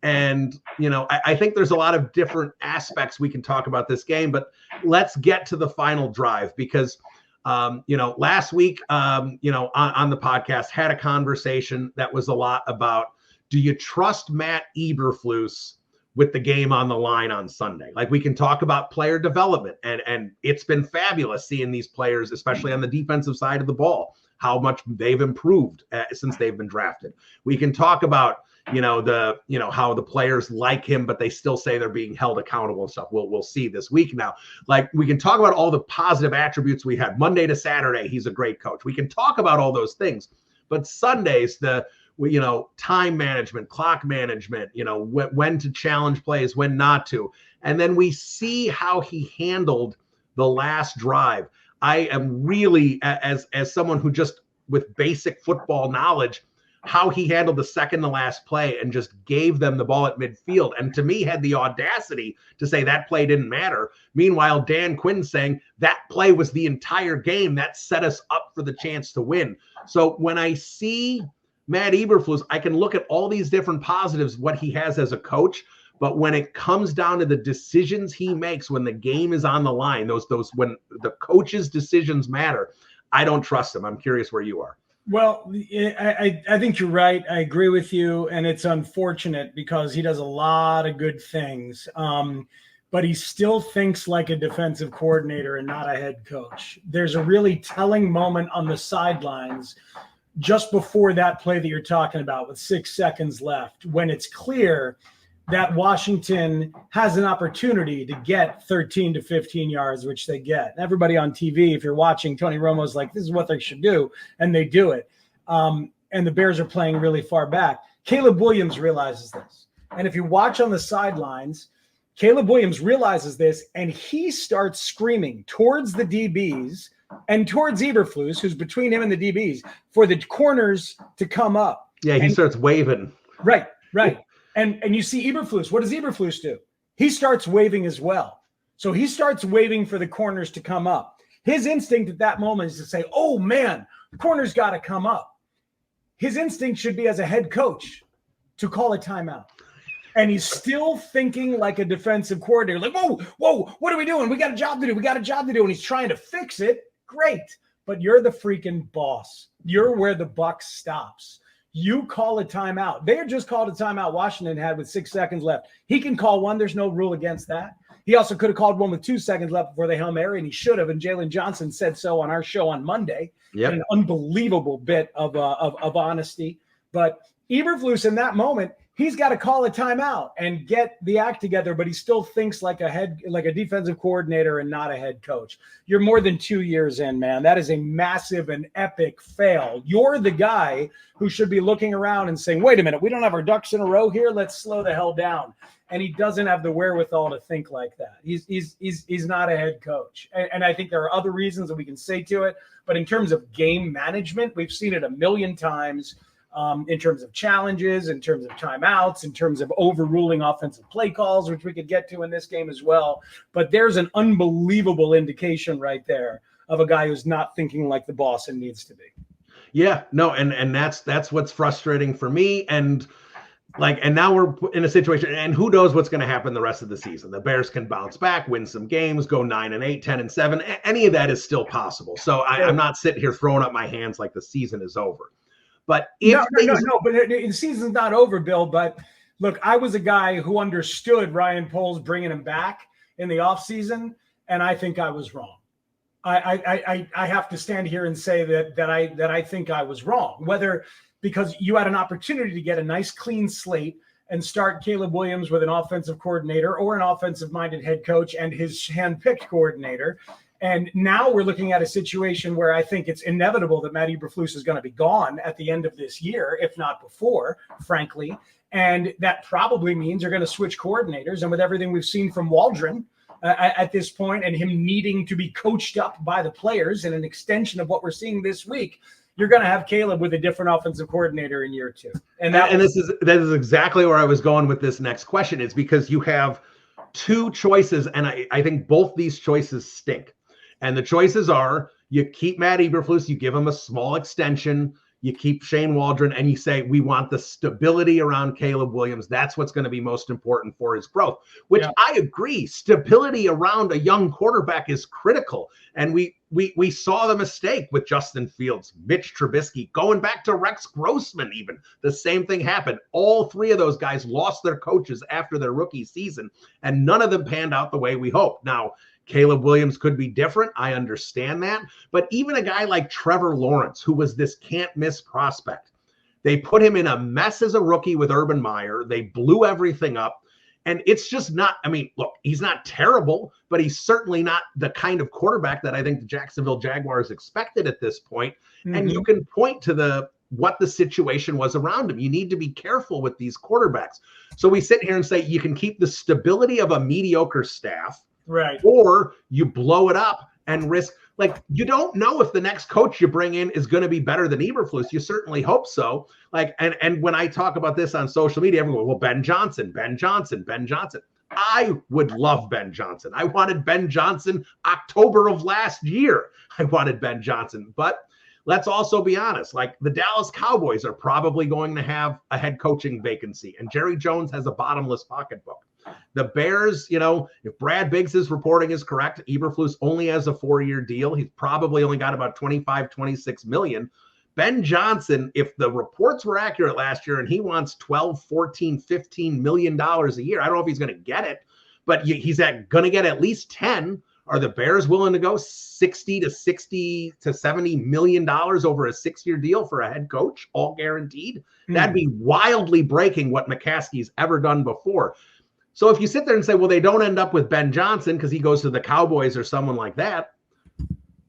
A: And, I think there's a lot of different aspects we can talk about this game, but let's get to the final drive because, last week, on the podcast, had a conversation that was a lot about, do you trust Matt Eberflus with the game on the line on Sunday? Like, we can talk about player development, and it's been fabulous seeing these players, especially on the defensive side of the ball, how much they've improved since they've been drafted. We can talk about, how the players like him, but they still say they're being held accountable and stuff. We'll see this week now. Like, we can talk about all the positive attributes we had Monday to Saturday. He's a great coach. We can talk about all those things, but Sundays, time management, clock management, when to challenge plays, when not to. And then we see how he handled the last drive. I am really, as someone who just with basic football knowledge, how he handled the second to last play and just gave them the ball at midfield. And to me, had the audacity to say that play didn't matter. Meanwhile, Dan Quinn saying that play was the entire game that set us up for the chance to win. So when I see Matt Eberflus, I can look at all these different positives, what he has as a coach. But when it comes down to the decisions he makes, when the game is on the line, those when the coach's decisions matter, I don't trust him. I'm curious where you are.
B: Well, I think you're right. I agree with you. And it's unfortunate because he does a lot of good things. But he still thinks like a defensive coordinator and not a head coach. There's a really telling moment on the sidelines just before that play that you're talking about with 6 seconds left, when it's clear that Washington has an opportunity to get 13 to 15 yards, which they get. Everybody on TV, if you're watching, Tony Romo's like, this is what they should do, and they do it. And the Bears are playing really far back. Caleb Williams realizes this. And if you watch on the sidelines, Caleb Williams realizes this, and he starts screaming towards the DBs and towards Eberflus, who's between him and the DBs, for the corners to come up.
A: Yeah, he starts waving.
B: Right. And you see Eberflus. What does Eberflus do? He starts waving as well. So he starts waving for the corners to come up. His instinct at that moment is to say, oh, man, the corner's got to come up. His instinct should be, as a head coach, to call a timeout. And he's still thinking like a defensive coordinator, like, whoa, what are we doing? We got a job to do. And he's trying to fix it. Great. But you're the freaking boss. You're where the buck stops. You call a timeout. They had just called a timeout Washington had with 6 seconds left. He can call one. There's no rule against that. He also could have called one with 2 seconds left before the Hail Mary, and he should have. And Jalen Johnson said so on our show on Monday. Yep. An unbelievable bit of honesty. But Eberflus in that moment, he's got to call a timeout and get the act together, but he still thinks like a defensive coordinator and not a head coach. You're more than 2 years in, man. That is a massive and epic fail. You're the guy who should be looking around and saying, wait a minute, we don't have our ducks in a row here. Let's slow the hell down. And he doesn't have the wherewithal to think like that. He's not a head coach. And I think there are other reasons that we can say to it. But in terms of game management, we've seen it a million times. In terms of challenges, in terms of timeouts, in terms of overruling offensive play calls, which we could get to in this game as well. But there's an unbelievable indication right there of a guy who's not thinking like the boss and needs to be.
A: Yeah, no, and that's what's frustrating for me. And now we're in a situation, and who knows what's going to happen the rest of the season. The Bears can bounce back, win some games, go 9-8, 10-7. Any of that is still possible. So I'm not sitting here throwing up my hands like the season is over. But but
B: the season's not over, Bill. But look, I was a guy who understood Ryan Poles bringing him back in the offseason, and I think I was wrong. I have to stand here and say that I think I was wrong. Whether because you had an opportunity to get a nice clean slate and start Caleb Williams with an offensive coordinator or an offensive-minded head coach and his hand-picked coordinator. And now we're looking at a situation where I think it's inevitable that Matt Eberflus is going to be gone at the end of this year, if not before, frankly. And that probably means you're going to switch coordinators. And with everything we've seen from Waldron at this point and him needing to be coached up by the players and an extension of what we're seeing this week, you're going to have Caleb with a different offensive coordinator in year 2. That
A: is exactly where I was going with this next question. Is because you have two choices, and I think both these choices stink. And the choices are you keep Matt Eberflus, you give him a small extension, you keep Shane Waldron, and you say, we want the stability around Caleb Williams. That's what's going to be most important for his growth, which I agree. Stability around a young quarterback is critical. And we saw the mistake with Justin Fields, Mitch Trubisky, going back to Rex Grossman even. The same thing happened. All three of those guys lost their coaches after their rookie season, and none of them panned out the way we hoped. Now, Caleb Williams could be different. I understand that. But even a guy like Trevor Lawrence, who was this can't-miss prospect, they put him in a mess as a rookie with Urban Meyer. They blew everything up. And it's just not, I mean, look, he's not terrible, but he's certainly not the kind of quarterback that I think the Jacksonville Jaguars expected at this point. Mm-hmm. And you can point to what the situation was around him. You need to be careful with these quarterbacks. So we sit here and say you can keep the stability of a mediocre staff,
B: right?
A: Or you blow it up and risk, like, you don't know if the next coach you bring in is going to be better than Eberflus. You certainly hope so. Like, and when I talk about this on social media, everyone, well, Ben Johnson. I would love Ben Johnson. I wanted Ben Johnson October of last year. I wanted Ben Johnson, but let's also be honest, like the Dallas Cowboys are probably going to have a head coaching vacancy, and Jerry Jones has a bottomless pocketbook. The Bears, if Brad Biggs' reporting is correct, Eberflus only has a 4-year deal. He's probably only got about 25, 26 million. Ben Johnson, if the reports were accurate last year and he wants 12, 14, 15 million dollars a year, I don't know if he's going to get it, but he's going to get at least 10. Are the Bears willing to go 60 to 70 million dollars over a 6-year deal for a head coach, all guaranteed? That'd be wildly breaking what McCaskey's ever done before. So if you sit there and say, well, they don't end up with Ben Johnson because he goes to the Cowboys or someone like that,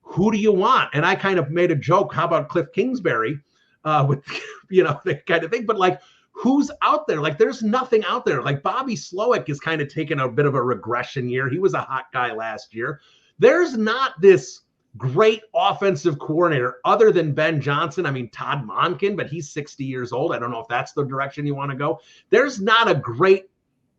A: who do you want? And I kind of made a joke. How about Cliff Kingsbury with, that kind of thing? But like, who's out there? Like, there's nothing out there. Like, Bobby Slowick is kind of taking a bit of a regression year. He was a hot guy last year. There's not this great offensive coordinator other than Ben Johnson. I mean, Todd Monken, but he's 60 years old. I don't know if that's the direction you want to go. There's not a great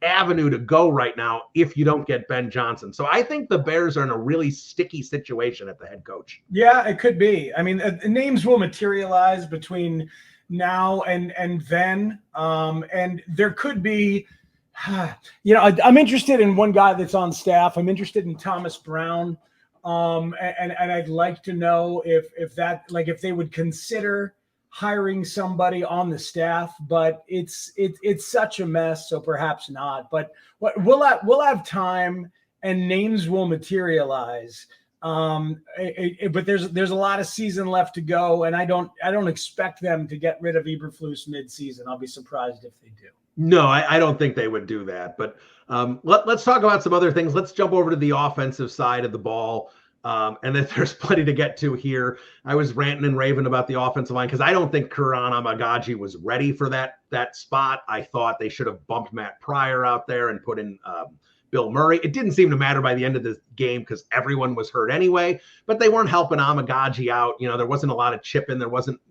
A: avenue to go right now if you don't get Ben Johnson. So I think the Bears are in a really sticky situation at the head coach.
B: Yeah, it could be. I mean, names will materialize between now and then. And there could be, I'm interested in one guy that's on staff. I'm interested in Thomas Brown. And I'd like to know if they would consider hiring somebody on the staff, but it's such a mess, so perhaps not. But we'll have time and names will materialize. But there's a lot of season left to go, and I don't expect them to get rid of Eberflus mid-season. I'll be surprised if they do.
A: No, I don't think they would do that. But let's talk about some other things. Let's jump over to the offensive side of the ball. And then there's plenty to get to here. I was ranting and raving about the offensive line because I don't think Karan Amaji was ready for that spot. I thought they should have bumped Matt Pryor out there and put in Bill Murray. It didn't seem to matter by the end of the game because everyone was hurt anyway, but they weren't helping Amaji out. There wasn't a lot of chipping. There wasn't,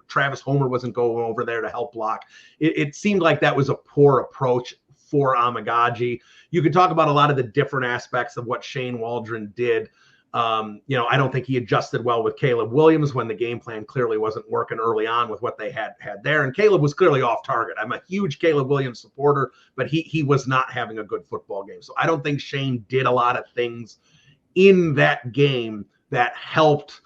A: Travis Homer wasn't going over there to help block. It seemed like that was a poor approach for Amaji. You could talk about a lot of the different aspects of what Shane Waldron did. I don't think he adjusted well with Caleb Williams when the game plan clearly wasn't working early on with what they had there. And Caleb was clearly off target. I'm a huge Caleb Williams supporter, but he was not having a good football game. So I don't think Shane did a lot of things in that game that helped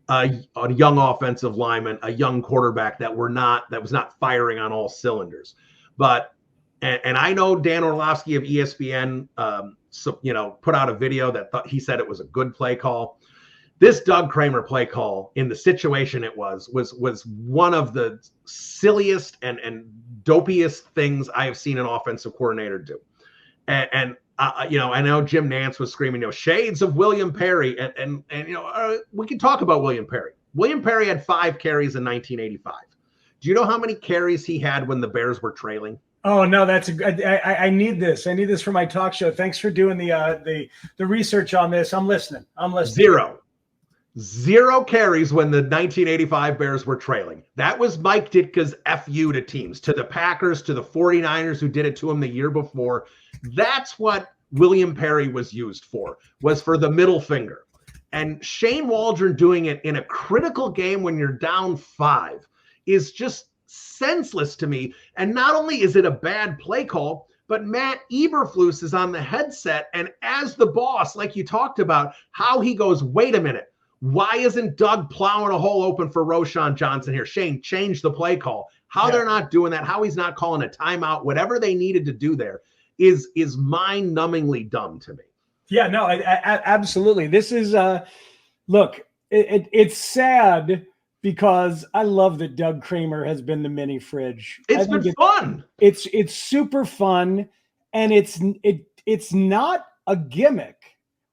A: a young offensive lineman, a young quarterback that was not firing on all cylinders. But and I know Dan Orlovsky of ESPN, put out a video that he said it was a good play call. This Doug Kramer play call in the situation it was one of the silliest and dopiest things I have seen an offensive coordinator do. And I know Jim Nantz was screaming, shades of William Perry, and we can talk about William Perry. William Perry had 5 carries in 1985. Do you know how many carries he had when the Bears were trailing?
B: Oh no, I need this. I need this for my talk show. Thanks for doing the research on this. I'm listening.
A: 0 carries when the 1985 Bears were trailing. That was Mike Ditka's FU to teams, to the Packers, to the 49ers who did it to him the year before. That's what William Perry was used for, was for the middle finger. And Shane Waldron doing it in a critical game when you're down 5 is just senseless to me. And not only is it a bad play call, but Matt Eberflus is on the headset, and as the boss, like you talked about, how he goes, wait a minute, why isn't Doug plowing a hole open for Roschon Johnson here? Shane, change the play call. How they're not doing that, how he's not calling a timeout, whatever they needed to do there is mind-numbingly dumb to me.
B: Yeah, no, absolutely. This is, look, it's sad because I love that Doug Kramer has been the mini fridge.
A: It's been fun.
B: It's super fun, and it's not a gimmick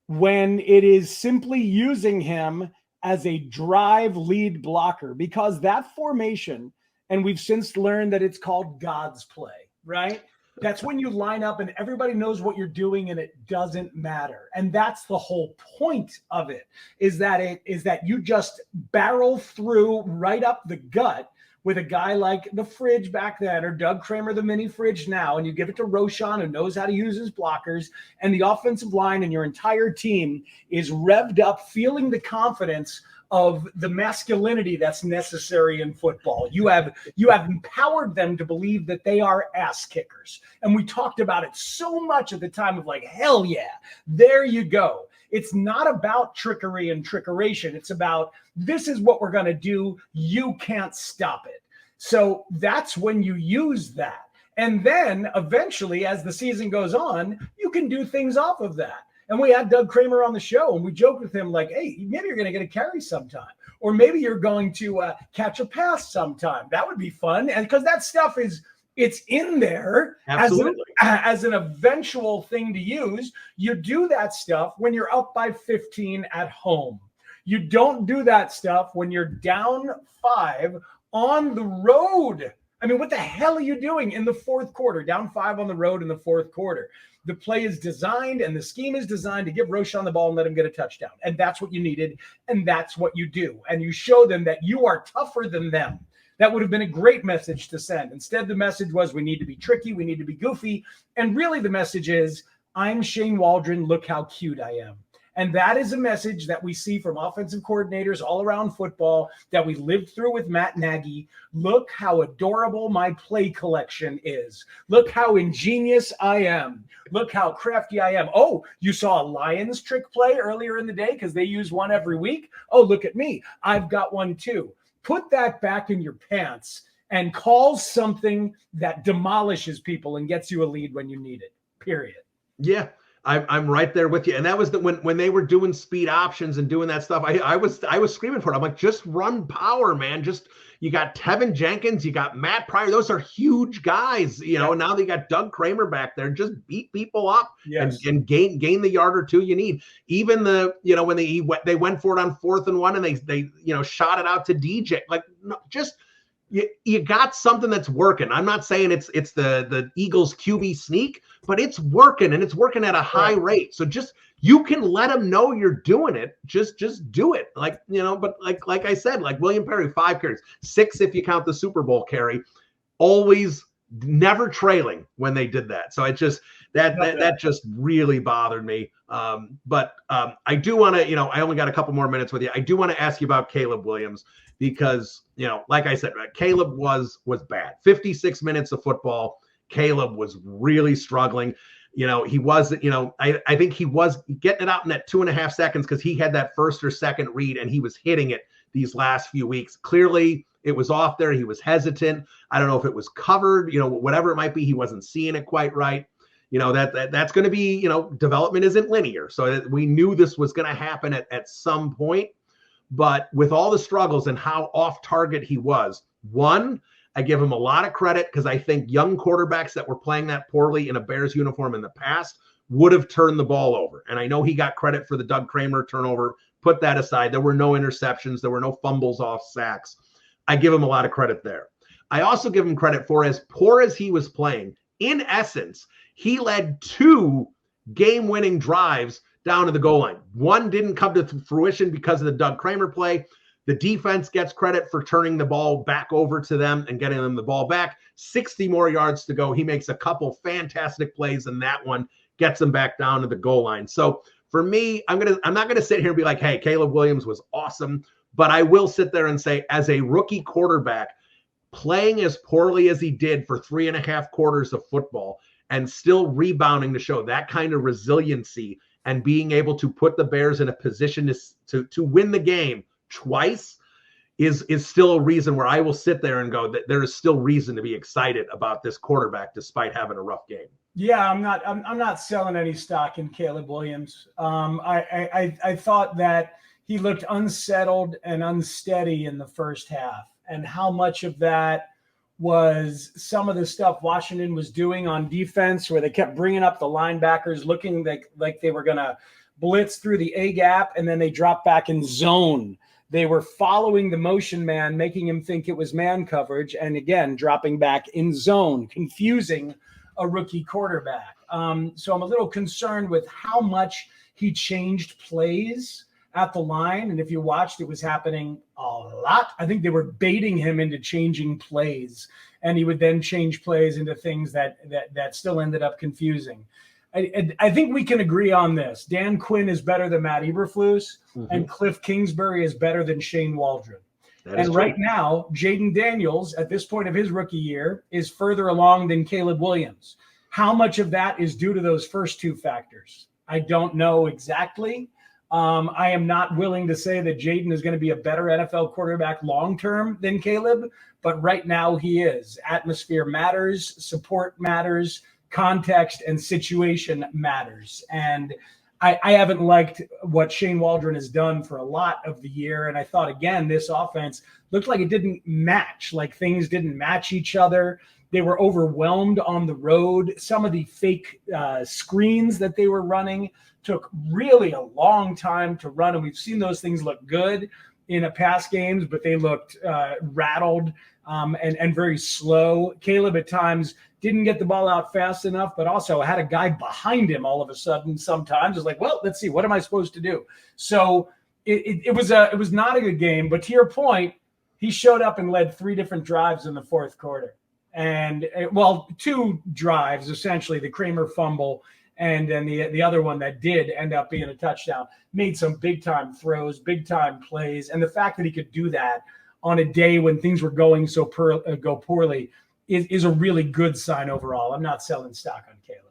B: when it is simply using him as a drive lead blocker, because that formation, and we've since learned that it's called God's play, right? That's when you line up and everybody knows what you're doing and it doesn't matter. And that's the whole point of it, is that you just barrel through right up the gut with a guy like the fridge back then, or Doug Kramer, the mini fridge now, and you give it to Roschon, who knows how to use his blockers, and the offensive line and your entire team is revved up, feeling the confidence of the masculinity that's necessary in football. You have empowered them to believe that they are ass kickers. And we talked about it so much at the time of like, hell yeah, there you go. It's not about trickery and trickeration. It's about, this is what we're going to do. You can't stop it. So that's when you use that. And then eventually, as the season goes on, you can do things off of that. And we had Doug Kramer on the show, and we joked with him like, hey, maybe you're going to get a carry sometime, or maybe you're going to catch a pass sometime. That would be fun. And because that stuff it's in there as an eventual thing to use. You do that stuff when you're up by 15 at home. You don't do that stuff when you're down 5 on the road. I mean, what the hell are you doing in the fourth quarter? Down 5 on the road in the fourth quarter. The play is designed and the scheme is designed to give Roschon the ball and let him get a touchdown. And that's what you needed. And that's what you do. And you show them that you are tougher than them. That would have been a great message to send. Instead, the message was, we need to be tricky. We need to be goofy. And really the message is, I'm Shane Waldron. Look how cute I am. And that is a message that we see from offensive coordinators all around football, that we lived through with Matt Nagy. Look how adorable my play collection is. Look how ingenious I am. Look how crafty I am. Oh, you saw a Lions trick play earlier in the day because they use one every week? Oh, look at me. I've got one too. Put that back in your pants and call something that demolishes people and gets you a lead when you need it, period.
A: Yeah. I'm right there with you. And that was when they were doing speed options and doing that stuff. I was screaming for it. I'm like, just run power, man. Just you got Tevin Jenkins, you got Matt Pryor. Those are huge guys, and now they got Doug Kramer back there. Just beat people up and gain the yard or two you need. Even when they went for it on 4th and 1 and they shot it out to DJ. Like, no, just you got something that's working. I'm not saying it's the Eagles QB sneak, but it's working, and it's working at a high rate. So just you can let them know you're doing it. Just do it. But like I said, like William Perry, 5 carries, 6 if you count the Super Bowl carry, always never trailing when they did that. So it just that just really bothered me. But I do want to, I only got a couple more minutes with you. I do want to ask you about Caleb Williams because, like I said, Caleb was bad. 56 minutes of football. Caleb was really struggling. He wasn't, I think he was getting it out in that 2.5 seconds because he had that first or second read and he was hitting it these last few weeks. Clearly it was off there. He was hesitant. I don't know if it was covered, whatever it might be. He wasn't seeing it quite right. That's going to be, development isn't linear. So we knew this was going to happen at some point. But with all the struggles and how off target he was, I give him a lot of credit because I think young quarterbacks that were playing that poorly in a Bears uniform in the past would have turned the ball over. And I know he got credit for the Doug Kramer turnover. Put that aside. There were no interceptions. There were no fumbles off sacks. I give him a lot of credit there. I also give him credit for, as poor as he was playing, in essence, he led 2 game-winning drives down to the goal line. One didn't come to fruition because of the Doug Kramer play. The defense gets credit for turning the ball back over to them and getting them the ball back. 60 more yards to go. He makes a couple fantastic plays, and that one gets him back down to the goal line. So for me, I'm not gonna sit here and be like, hey, Caleb Williams was awesome, but I will sit there and say, as a rookie quarterback, playing as poorly as he did for 3.5 quarters of football and still rebounding to show that kind of resiliency and being able to put the Bears in a position to win the game twice is still a reason where I will sit there and go that there is still reason to be excited about this quarterback despite having a rough game.
B: Yeah, I'm not selling any stock in Caleb Williams. I thought that he looked unsettled and unsteady in the first half, and how much of that was some of the stuff Washington was doing on defense, where they kept bringing up the linebackers looking like they were going to blitz through the A gap, and then they dropped back in zone. They were following the motion man, making him think it was man coverage, and again, dropping back in zone, confusing a rookie quarterback. So I'm a little concerned with how much he changed plays at the line. And if you watched, it was happening a lot. I think they were baiting him into changing plays, and he would then change plays into things that still ended up confusing. I think we can agree on this. Dan Quinn is better than Matt Eberflus, and Cliff Kingsbury is better than Shane Waldron. And right now, Jaden Daniels, at this point of his rookie year, is further along than Caleb Williams. How much of that is due to those first 2 factors? I don't know exactly. I am not willing to say that Jaden is going to be a better NFL quarterback long-term than Caleb, but right now he is. Atmosphere matters, support matters, context and situation matters. And I haven't liked what Shane Waldron has done for a lot of the year. And I thought, again, this offense looked like it didn't match, like things didn't match each other. They were overwhelmed on the road. Some of the fake screens that they were running took really a long time to run. And we've seen those things look good in past games, but they looked rattled and very slow. Caleb at times didn't get the ball out fast enough, but also had a guy behind him all of a sudden sometimes. It's like, well, let's see, what am I supposed to do? So it was not a good game, but to your point, he showed up and led 3 different drives in the 4th quarter. And 2 drives, essentially, the Kramer fumble and then the other one that did end up being a touchdown, made some big-time throws, big-time plays. And the fact that he could do that on a day when things were going so poorly is a really good sign overall. I'm not selling stock on Caleb.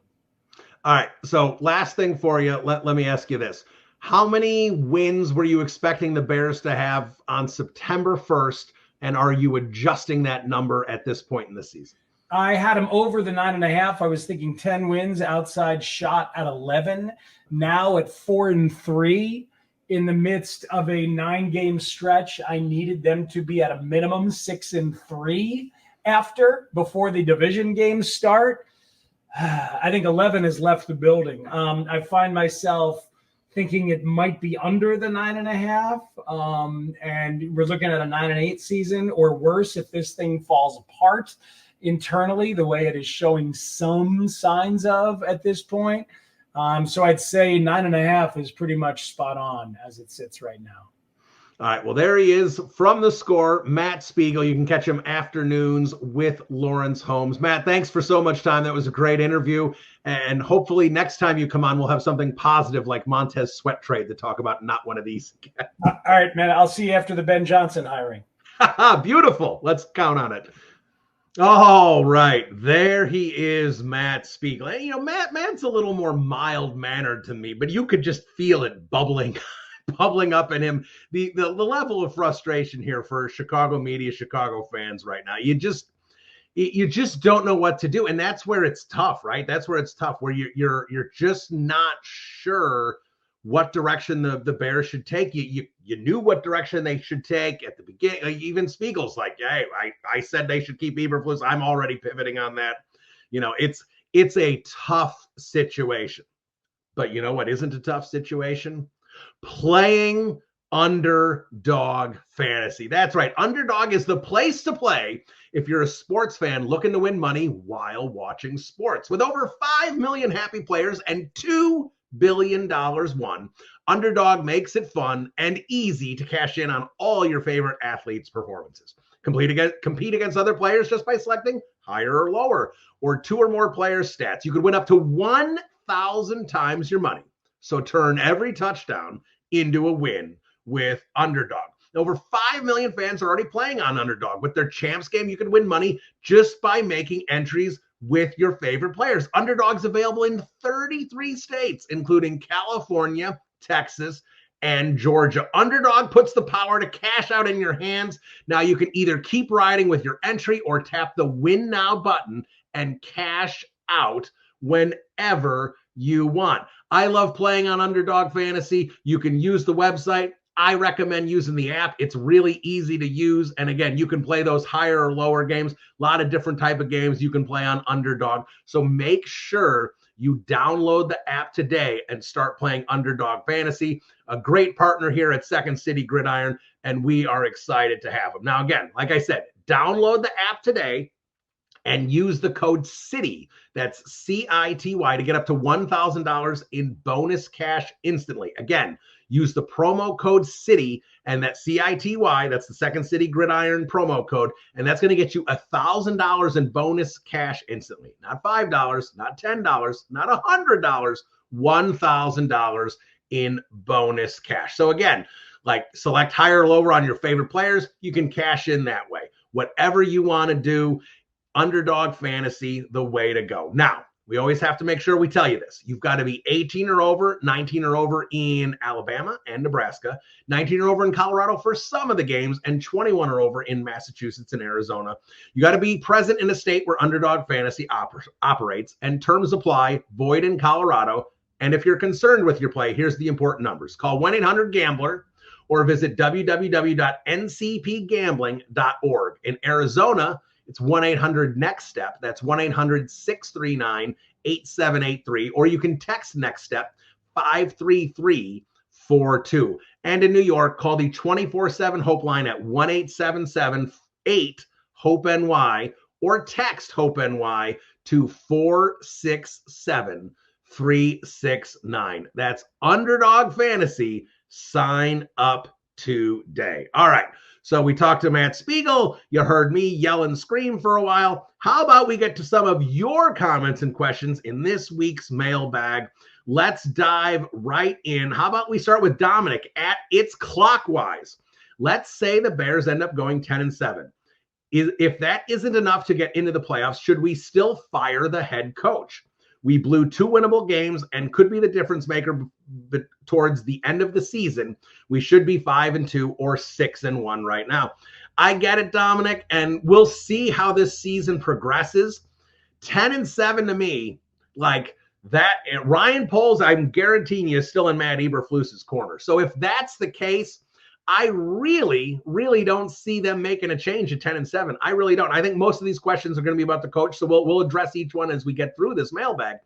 A: All right, so last thing for you, let me ask you this. How many wins were you expecting the Bears to have on September 1st, and are you adjusting that number at this point in the season?
B: I had him over the 9.5. I was thinking 10 wins, outside shot at 11. Now at 4-3 in the midst of a 9-game stretch, I needed them to be at a minimum 6-3 before the division games start. I think 11 has left the building. I find myself thinking it might be under the 9.5. And we're looking at a 9-8 season or worse if this thing falls apart internally the way it is showing some signs of at this point. So I'd say 9.5 is pretty much spot on as it sits right now.
A: All right, well, there he is from The Score, Matt Spiegel. You can catch him afternoons with Lawrence Holmes. Matt, thanks for so much time. That was a great interview. And hopefully next time you come on, we'll have something positive like Montez Sweat trade to talk about, not one of these.
B: All right, man. I'll see you after the Ben Johnson hiring.
A: Beautiful. Let's count on it. All right, there he is, Matt Spiegel. And, Matt's a little more mild-mannered to me, but you could just feel it bubbling up in him. The level of frustration here for Chicago media, Chicago fans right now. You just don't know what to do, and that's where it's tough, right? That's where it's tough, where you're just not sure what direction the Bears should take. You knew what direction they should take at the beginning. Like, even Spiegel's like, hey, I said they should keep Eberflus. I'm already pivoting on that. It's a tough situation. But you know what isn't a tough situation? Playing Underdog Fantasy. That's right. Underdog is the place to play if you're a sports fan looking to win money while watching sports. With over 5 million happy players and $2 billion won, Underdog makes it fun and easy to cash in on all your favorite athletes' performances. Compete against other players just by selecting higher or lower, or 2 or more players' stats. You could win up to 1,000 times your money. So turn every touchdown into a win with Underdog. Over 5 million fans are already playing on Underdog. With their Champs game, you can win money just by making entries with your favorite players. Underdog's available in 33 states, including California, Texas, and Georgia. Underdog puts the power to cash out in your hands. Now you can either keep riding with your entry or tap the Win Now button and cash out whenever you want. I love playing on Underdog Fantasy. You can use the website. I recommend using the app. It's really easy to use. And again, you can play those higher or lower games. A lot of different type of games you can play on Underdog. So make sure you download the app today and start playing Underdog Fantasy. A great partner here at Second City Gridiron, and we are excited to have them. Now, again, like I said, download the app today and use the code CITY, that's C-I-T-Y, to get up to $1,000 in bonus cash instantly. Again, use the promo code CITY, and that C-I-T-Y, that's the Second City Gridiron promo code, and that's going to get you $1,000 in bonus cash instantly. Not $5, not $10, not $100, $1,000 in bonus cash. So again, like select higher or lower on your favorite players, you can cash in that way. Whatever you want to do, Underdog Fantasy, the way to go. Now, we always have to make sure we tell you this. You've got to be 18 or over, 19 or over in Alabama and Nebraska, 19 or over in Colorado for some of the games, and 21 or over in Massachusetts and Arizona. You got to be present in a state where Underdog Fantasy operates, and terms apply, void in Colorado. And if you're concerned with your play, here's the important numbers. Call 1-800-GAMBLER or visit www.ncpgambling.org. In Arizona, it's 1-800-NEXT-STEP. That's 1-800-639-8783. Or you can text Next Step 53342. And in New York, call the 24/7 Hope line at 1-877-8-HOPE-NY or text HOPE-NY to 467-369. That's Underdog Fantasy. Sign up today. All right. So we talked to Matt Spiegel. You heard me yell and scream for a while. How about we get to some of your comments and questions in this week's mailbag? Let's dive right in. How about we start with Dominic at It's Clockwise. Let's say the Bears end up going 10-7. If that isn't enough to get into the playoffs, should we still fire the head coach? We blew 2 winnable games and could be the difference maker towards the end of the season. We should be 5-2 or 6-1 right now. I get it, Dominic, and we'll see how this season progresses. 10-7 to me, like that. Ryan Poles, I'm guaranteeing you, is still in Matt Eberflus's corner. So if that's the case, I really, really don't see them making a change at 10-7. I really don't. I think most of these questions are going to be about the coach, so we'll address each one as we get through this mailbag.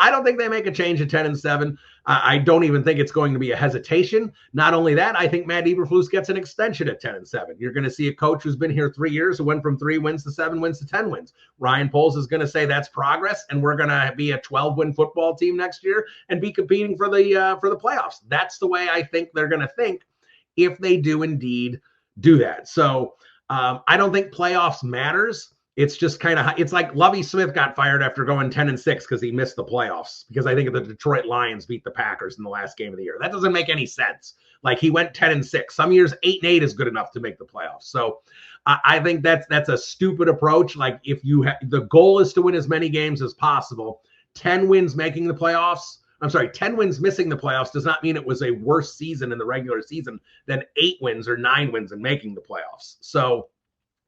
A: I don't think they make a change at 10-7. I don't even think it's going to be a hesitation. Not only that, I think Matt Eberflus gets an extension at 10-7. You're going to see a coach who's been here 3 years who went from 3 wins to 7 wins to 10 wins. Ryan Poles is going to say that's progress, and we're going to be a 12-win football team next year and be competing for the playoffs. That's the way I think they're going to think if they do indeed do that. So I don't think playoffs matters. It's just kind of, it's like Lovie Smith got fired after going 10-6 because he missed the playoffs, because I think the Detroit Lions beat the Packers in the last game of the year. That doesn't make any sense. Like, he went 10-6. Some years 8-8 is good enough to make the playoffs. So I think that's a stupid approach. Like, if you the goal is to win as many games as possible, 10 wins making the playoffs. 10 wins missing the playoffs does not mean it was a worse season in the regular season than 8 wins or 9 wins and making the playoffs. So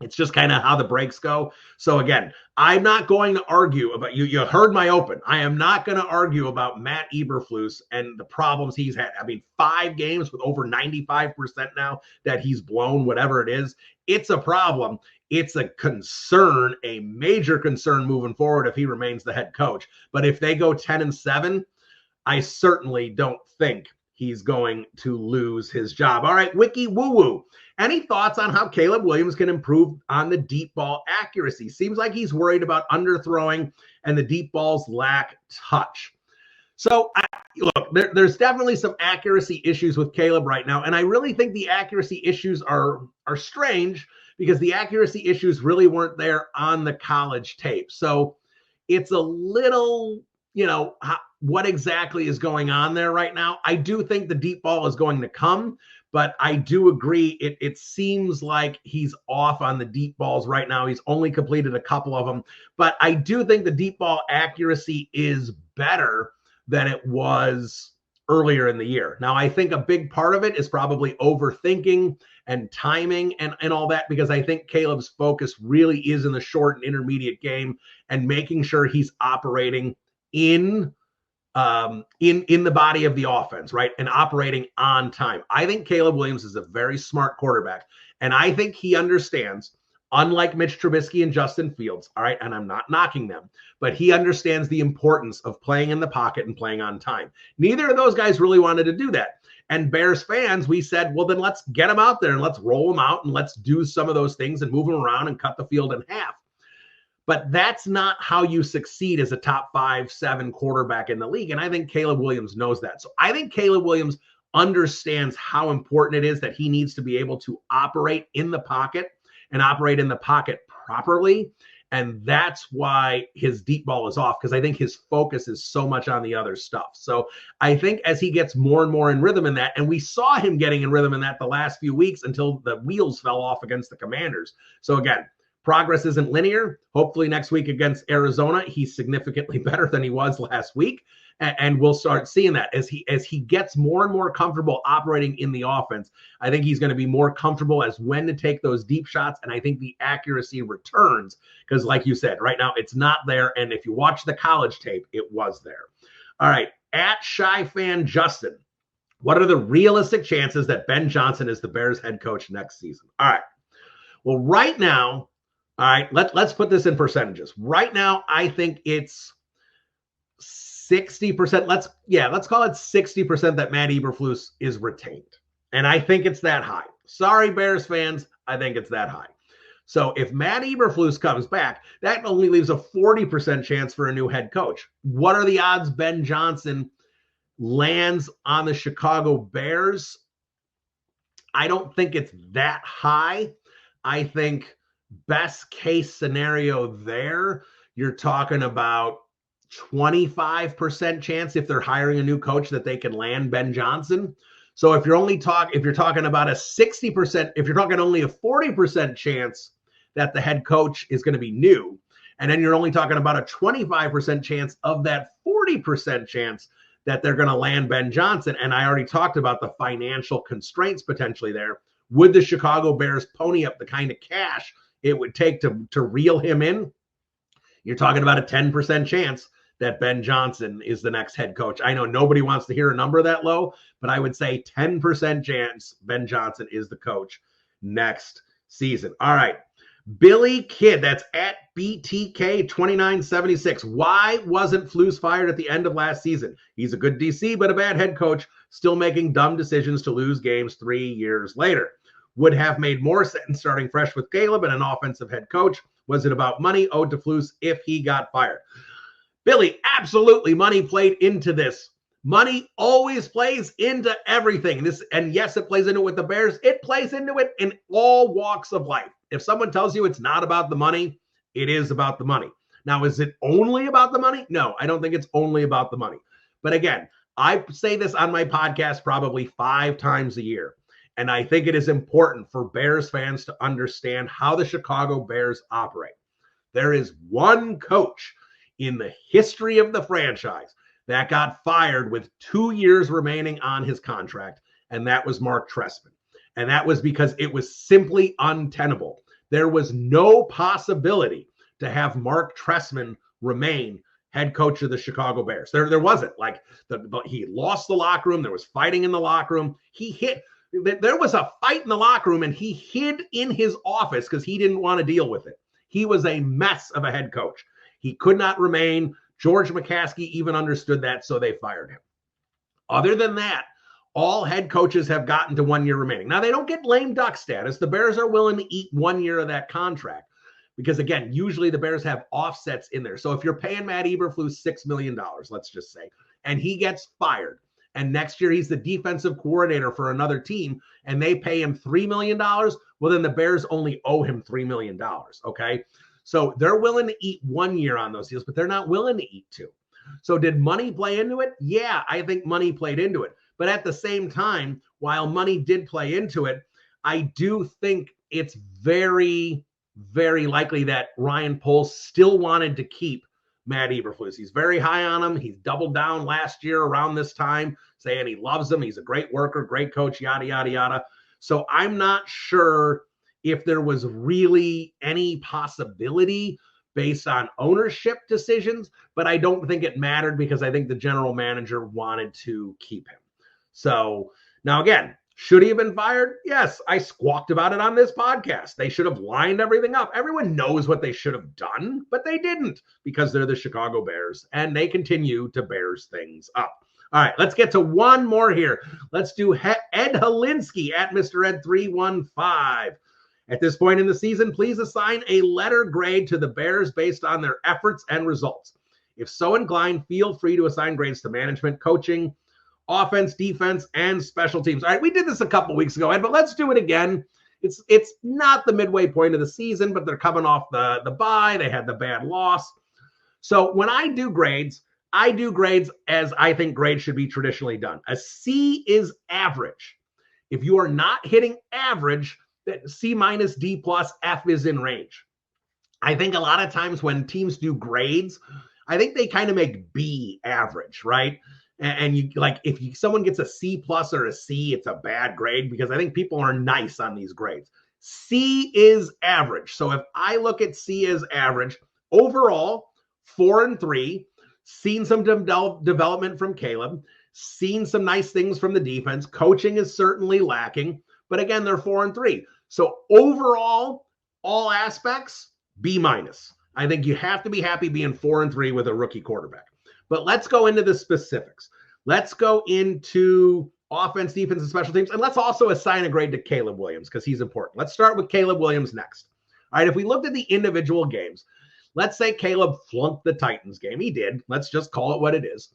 A: it's just kind of how the breaks go. So again, I'm not going to argue about you. You heard my open. I am not going to argue about Matt Eberflus and the problems he's had. I mean, 5 games with over 95% now that he's blown, whatever it is. It's a problem. It's a concern, a major concern moving forward if he remains the head coach. But if they go 10-7, I certainly don't think he's going to lose his job. All right, Wiki Woo Woo. Any thoughts on how Caleb Williams can improve on the deep ball accuracy? Seems like he's worried about underthrowing and the deep balls lack touch. So, look, there's definitely some accuracy issues with Caleb right now, and I really think the accuracy issues are strange because the accuracy issues really weren't there on the college tape. So it's a little, what exactly is going on there right now. I do think the deep ball is going to come, but I do agree it seems like he's off on the deep balls right now. He's only completed a couple of them, but I do think the deep ball accuracy is better than it was earlier in the year. Now, I think a big part of it is probably overthinking and timing and all that, because I think Caleb's focus really is in the short and intermediate game and making sure he's operating in the body of the offense, right? And operating on time. I think Caleb Williams is a very smart quarterback, and I think he understands, unlike Mitch Trubisky and Justin Fields, all right, and I'm not knocking them, but he understands the importance of playing in the pocket and playing on time. Neither of those guys really wanted to do that. And Bears fans, we said, well, then let's get them out there and let's roll them out and let's do some of those things and move them around and cut the field in half. But that's not how you succeed as a top 5-7 quarterback in the league. And I think Caleb Williams knows that. So I think Caleb Williams understands how important it is that he needs to be able to operate in the pocket and operate in the pocket properly. And that's why his deep ball is off, because I think his focus is so much on the other stuff. So I think as he gets more and more in rhythm in that, and we saw him getting in rhythm in that the last few weeks until the wheels fell off against the Commanders. So again, progress isn't linear. Hopefully next week against Arizona, he's significantly better than he was last week. And we'll start seeing that as he gets more and more comfortable operating in the offense. I think he's going to be more comfortable as when to take those deep shots. And I think the accuracy returns because, like you said, right now it's not there. And if you watch the college tape, it was there. All right. At Shy Fan Justin, what are the realistic chances that Ben Johnson is the Bears head coach next season? All right. Well, right now, all right, let's put this in percentages. Right now, I think it's 60%. Let's call it 60% that Matt Eberflus is retained. And I think it's that high. Sorry, Bears fans, I think it's that high. So if Matt Eberflus comes back, that only leaves a 40% chance for a new head coach. What are the odds Ben Johnson lands on the Chicago Bears? I don't think it's that high. I think best case scenario there, you're talking about 25% chance if they're hiring a new coach that they can land Ben Johnson. So if you're talking about a 60%, if you're talking only a 40% chance that the head coach is going to be new, And then you're only talking about a 25% chance of that 40% chance that they're going to land Ben Johnson. And I already talked about the financial constraints potentially there. Would the Chicago Bears pony up the kind of cash it would take to reel him in? You're talking about a 10% chance that Ben Johnson is the next head coach. I know nobody wants to hear a number that low, but I would say 10% chance Ben Johnson is the coach next season. All right. Billy Kidd, that's at BTK2976. Why wasn't Flus fired at the end of last season? He's a good DC, but a bad head coach, still making dumb decisions to lose games 3 years later. Would have made more sense starting fresh with Caleb and an offensive head coach. Was it about money owed to Flus if he got fired? Billy, absolutely money played into this. Money always plays into everything. And yes, it plays into it with the Bears. It plays into it in all walks of life. If someone tells you it's not about the money, it is about the money. Now, is it only about the money? No, I don't think it's only about the money. But again, I say this on my podcast probably 5 times a year. And I think it is important for Bears fans to understand how the Chicago Bears operate. There is one coach in the history of the franchise that got fired with 2 years remaining on his contract, and that was Mark Trestman. And that was because it was simply untenable. There was no possibility to have Mark Trestman remain head coach of the Chicago Bears. There wasn't. Like, he lost the locker room. There was fighting in the locker room. There was a fight in the locker room, and he hid in his office because he didn't want to deal with it. He was a mess of a head coach. He could not remain. George McCaskey even understood that, so they fired him. Other than that, all head coaches have gotten to 1 year remaining. Now, they don't get lame duck status. The Bears are willing to eat 1 year of that contract because, again, usually the Bears have offsets in there. So if you're paying Matt Eberflus $6 million, let's just say, and he gets fired, and next year he's the defensive coordinator for another team, and they pay him $3 million, well, then the Bears only owe him $3 million, okay? So they're willing to eat 1 year on those deals, but they're not willing to eat 2. So did money play into it? Yeah, I think money played into it. But at the same time, while money did play into it, I do think it's very, very likely that Ryan Poles still wanted to keep Matt Eberflus. He's very high on him. He's doubled down last year around this time, saying he loves him. He's a great worker, great coach, yada, yada, yada. So I'm not sure if there was really any possibility based on ownership decisions, but I don't think it mattered because I think the general manager wanted to keep him. So now again, should he have been fired? Yes, I squawked about it on this podcast. They should have lined everything up. Everyone knows what they should have done, but they didn't because they're the Chicago Bears and they continue to Bears things up. All right, let's get to one more here. Let's do Ed Helinsky at Mr. Ed 315. At this point in the season, please assign a letter grade to the Bears based on their efforts and results. If so inclined, feel free to assign grades to management, coaching, offense, defense, and special teams. All right, we did this a couple weeks ago, Ed, but let's do it again. It's not the midway point of the season, but they're coming off the bye. They had the bad loss. So when I do grades as I think grades should be traditionally done. A C is average. If you are not hitting average, C minus, D plus, F is in range. I think a lot of times when teams do grades, I think they kind of make B average, right? And you like if someone gets a C plus or a C, it's a bad grade because I think people are nice on these grades. C is average. So if I look at C as average, overall 4-3, seen some development from Caleb, seen some nice things from the defense. Coaching is certainly lacking, but again, they're 4-3. So overall, all aspects, B minus. I think you have to be happy being 4-3 with a rookie quarterback. But let's go into the specifics. Let's go into offense, defense, and special teams. And let's also assign a grade to Caleb Williams because he's important. Let's start with Caleb Williams next. All right, if we looked at the individual games, let's say Caleb flunked the Titans game. He did. Let's just call it what it is.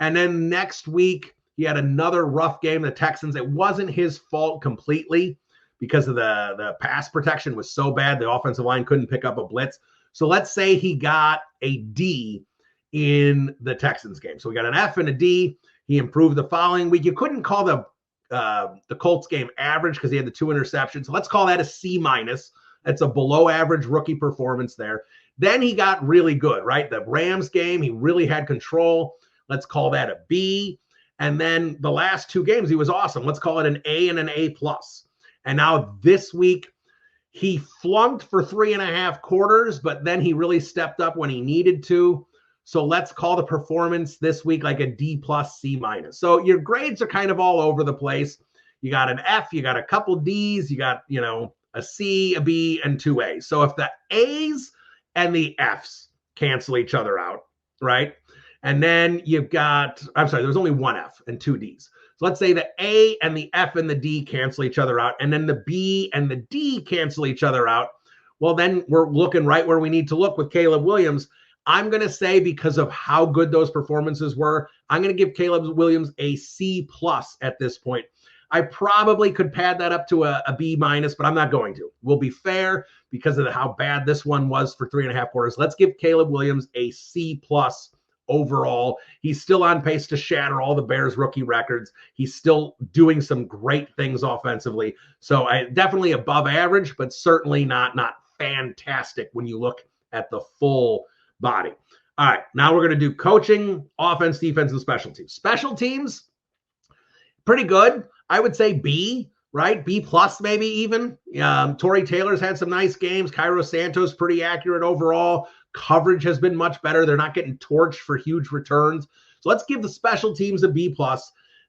A: And then next week, he had another rough game, the Texans. It wasn't his fault completely because of the pass protection was so bad. The offensive line couldn't pick up a blitz. So let's say he got a D in the Texans game. So we got an F and a D. He improved the following week. You couldn't call the Colts game average because he had the 2 interceptions. So let's call that a C minus. It's a below average rookie performance there. Then he got really good, right? The Rams game, he really had control. Let's call that a B. And then the last 2 games, he was awesome. Let's call it an A and an A+. And now this week, he flunked for 3.5 quarters, but then he really stepped up when he needed to. So let's call the performance this week like a D+, C-. So your grades are kind of all over the place. You got an F, you got a couple Ds, you got, a C, a B, and 2 A's. So if the A's and the F's cancel each other out, right? And then you've got, there's only 1 F and 2 Ds. So let's say the A and the F and the D cancel each other out, and then the B and the D cancel each other out. Well, then we're looking right where we need to look with Caleb Williams. I'm going to say, because of how good those performances were, I'm going to give Caleb Williams a C+ at this point. I probably could pad that up to a B-, but I'm not going to. We'll be fair because of how bad this one was for 3.5 quarters. Let's give Caleb Williams a C+ overall. He's still on pace to shatter all the Bears rookie records. He's still doing some great things offensively. So definitely above average, but certainly not fantastic when you look at the full body. All right, now we're going to do coaching, offense, defense, and special teams. Special teams, pretty good. I would say B, right? B+ maybe even. Torrey Taylor's had some nice games. Cairo Santos pretty accurate overall. Coverage has been much better. They're not getting torched for huge returns. So let's give the special teams a B+.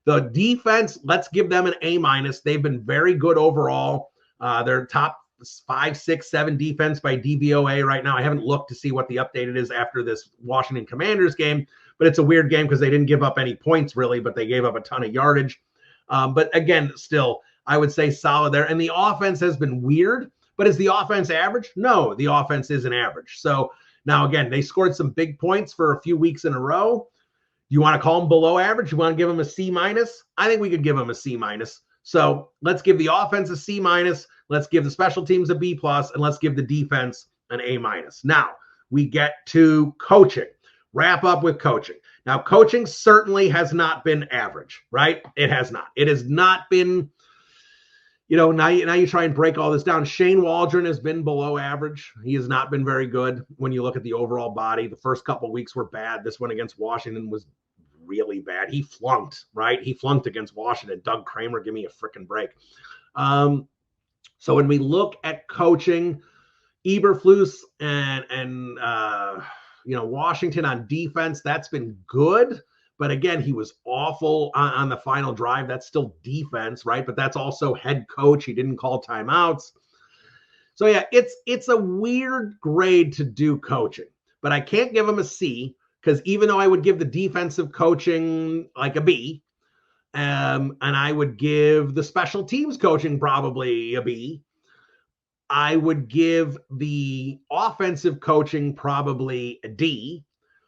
A: The defense, let's give them an A-. They've been very good overall. They're top 5, 6, 7 defense by DVOA right now. I haven't looked to see what the updated is after this Washington Commanders game, but it's a weird game because they didn't give up any points really, but they gave up a ton of yardage. But again, still, I would say solid there. And the offense has been weird, but is the offense average? No, the offense isn't average. So now, again, they scored some big points for a few weeks in a row. You want to call them below average? You want to give them a C-? I think we could give them a C-. So let's give the offense a C-. Let's give the special teams a B+, and let's give the defense an A-. Now, we get to coaching. Wrap up with coaching. Now, coaching certainly has not been average, right? It has not. It has not been, now you try and break all this down. Shane Waldron has been below average. He has not been very good when you look at the overall body. The first couple of weeks were bad. This one against Washington was really bad. He flunked, right? He flunked against Washington. Doug Kramer, give me a freaking break. So when we look at coaching, Eberflus and Washington on defense, that's been good. But again, he was awful on the final drive. That's still defense, right? But that's also head coach. He didn't call timeouts. So yeah, it's a weird grade to do coaching. But I can't give him a C because even though I would give the defensive coaching like a B, and I would give the special teams coaching probably a B, I would give the offensive coaching probably a D.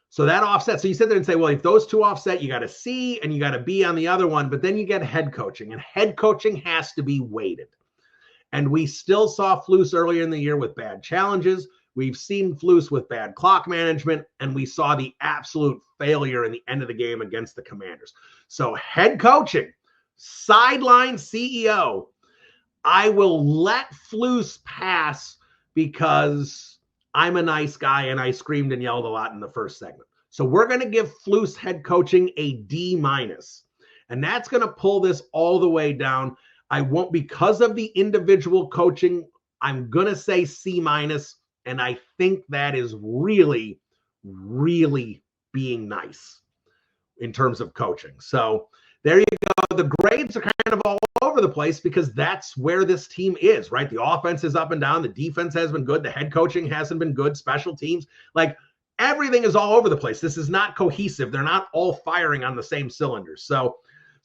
A: So that offsets. So you sit there and say, well, if those two offset, you got a C and you got a B on the other one, but then you get head coaching, and head coaching has to be weighted. And we still saw Flus earlier in the year with bad challenges. We've seen Flus with bad clock management, and we saw the absolute failure in the end of the game against the Commanders. So head coaching, sideline CEO, I will let Flus pass because I'm a nice guy and I screamed and yelled a lot in the first segment. So we're going to give Flus head coaching a D-, and that's going to pull this all the way down. I won't, because of the individual coaching, I'm going to say C-, and I think that is really, really being nice in terms of coaching. So there you go. The grades are kind of all over the place because that's where this team is, right? The offense is up and down. The defense has been good. The head coaching hasn't been good. Special teams, like everything is all over the place. This is not cohesive. They're not all firing on the same cylinders. So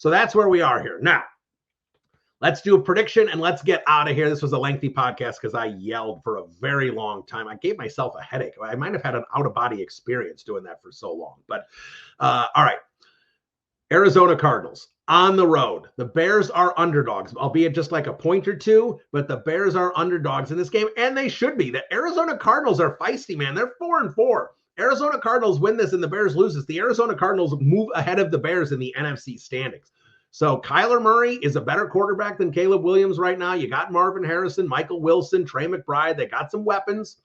A: that's where we are here. Now, let's do a prediction and let's get out of here. This was a lengthy podcast because I yelled for a very long time. I gave myself a headache. I might have had an out-of-body experience doing that for so long. But all right. Arizona Cardinals on the road. The Bears are underdogs, albeit just like a point or two, but the Bears are underdogs in this game, and they should be. The Arizona Cardinals are feisty, man. They're 4-4. Arizona Cardinals win this and the Bears lose this. The Arizona Cardinals move ahead of the Bears in the NFC standings. So Kyler Murray is a better quarterback than Caleb Williams right now. You got Marvin Harrison, Michael Wilson, Trey McBride. They got some weapons.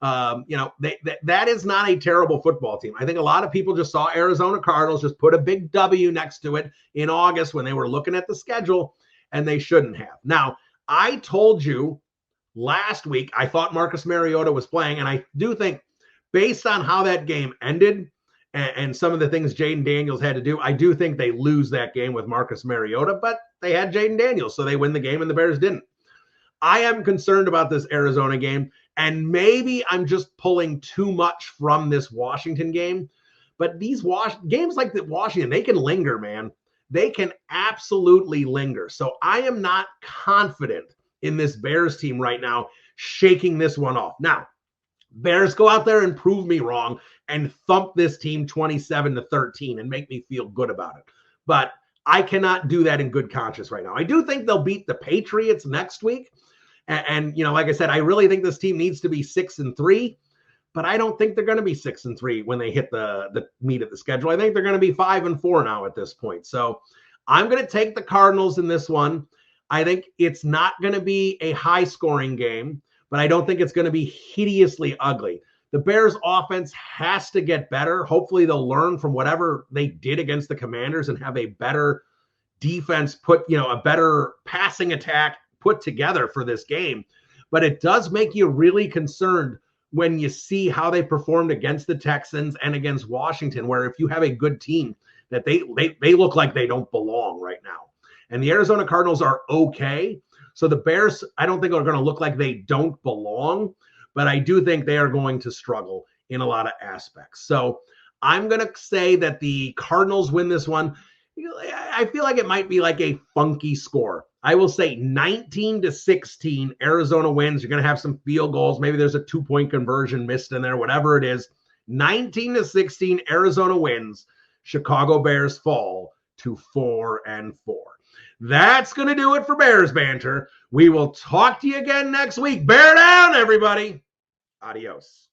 A: That is not a terrible football team. I think a lot of people just saw Arizona Cardinals just put a big W next to it in August when they were looking at the schedule, and they shouldn't have. Now, I told you last week I thought Marcus Mariota was playing, and I do think based on how that game ended and some of the things Jaden Daniels had to do, I do think they lose that game with Marcus Mariota, but they had Jaden Daniels, so they win the game and the Bears didn't. I am concerned about this Arizona game, and maybe I'm just pulling too much from this Washington game, but these games like the Washington, they can linger, man. They can absolutely linger. So I am not confident in this Bears team right now shaking this one off. Now, Bears, go out there and prove me wrong and thump this team 27-13 and make me feel good about it. But I cannot do that in good conscience right now. I do think they'll beat the Patriots next week. And like I said, I really think this team needs to be 6-3, but I don't think they're going to be 6-3 when they hit the meat of the schedule. I think they're going to be 5-4 now at this point. So I'm going to take the Cardinals in this one. I think it's not going to be a high scoring game, but I don't think it's going to be hideously ugly. The Bears offense has to get better. Hopefully they'll learn from whatever they did against the Commanders and have a better defense a better passing attack put together for this game. But it does make you really concerned when you see how they performed against the Texans and against Washington, where if you have a good team, that they look like they don't belong right now. And the Arizona Cardinals are okay. So the Bears, I don't think are going to look like they don't belong, but I do think they are going to struggle in a lot of aspects. So I'm going to say that the Cardinals win this one. I feel like it might be like a funky score. I will say 19-16, Arizona wins. You're going to have some field goals. Maybe there's a 2-point conversion missed in there, whatever it is. 19-16, Arizona wins. Chicago Bears fall to 4-4. That's going to do it for Bears Banter. We will talk to you again next week. Bear down, everybody. Adios.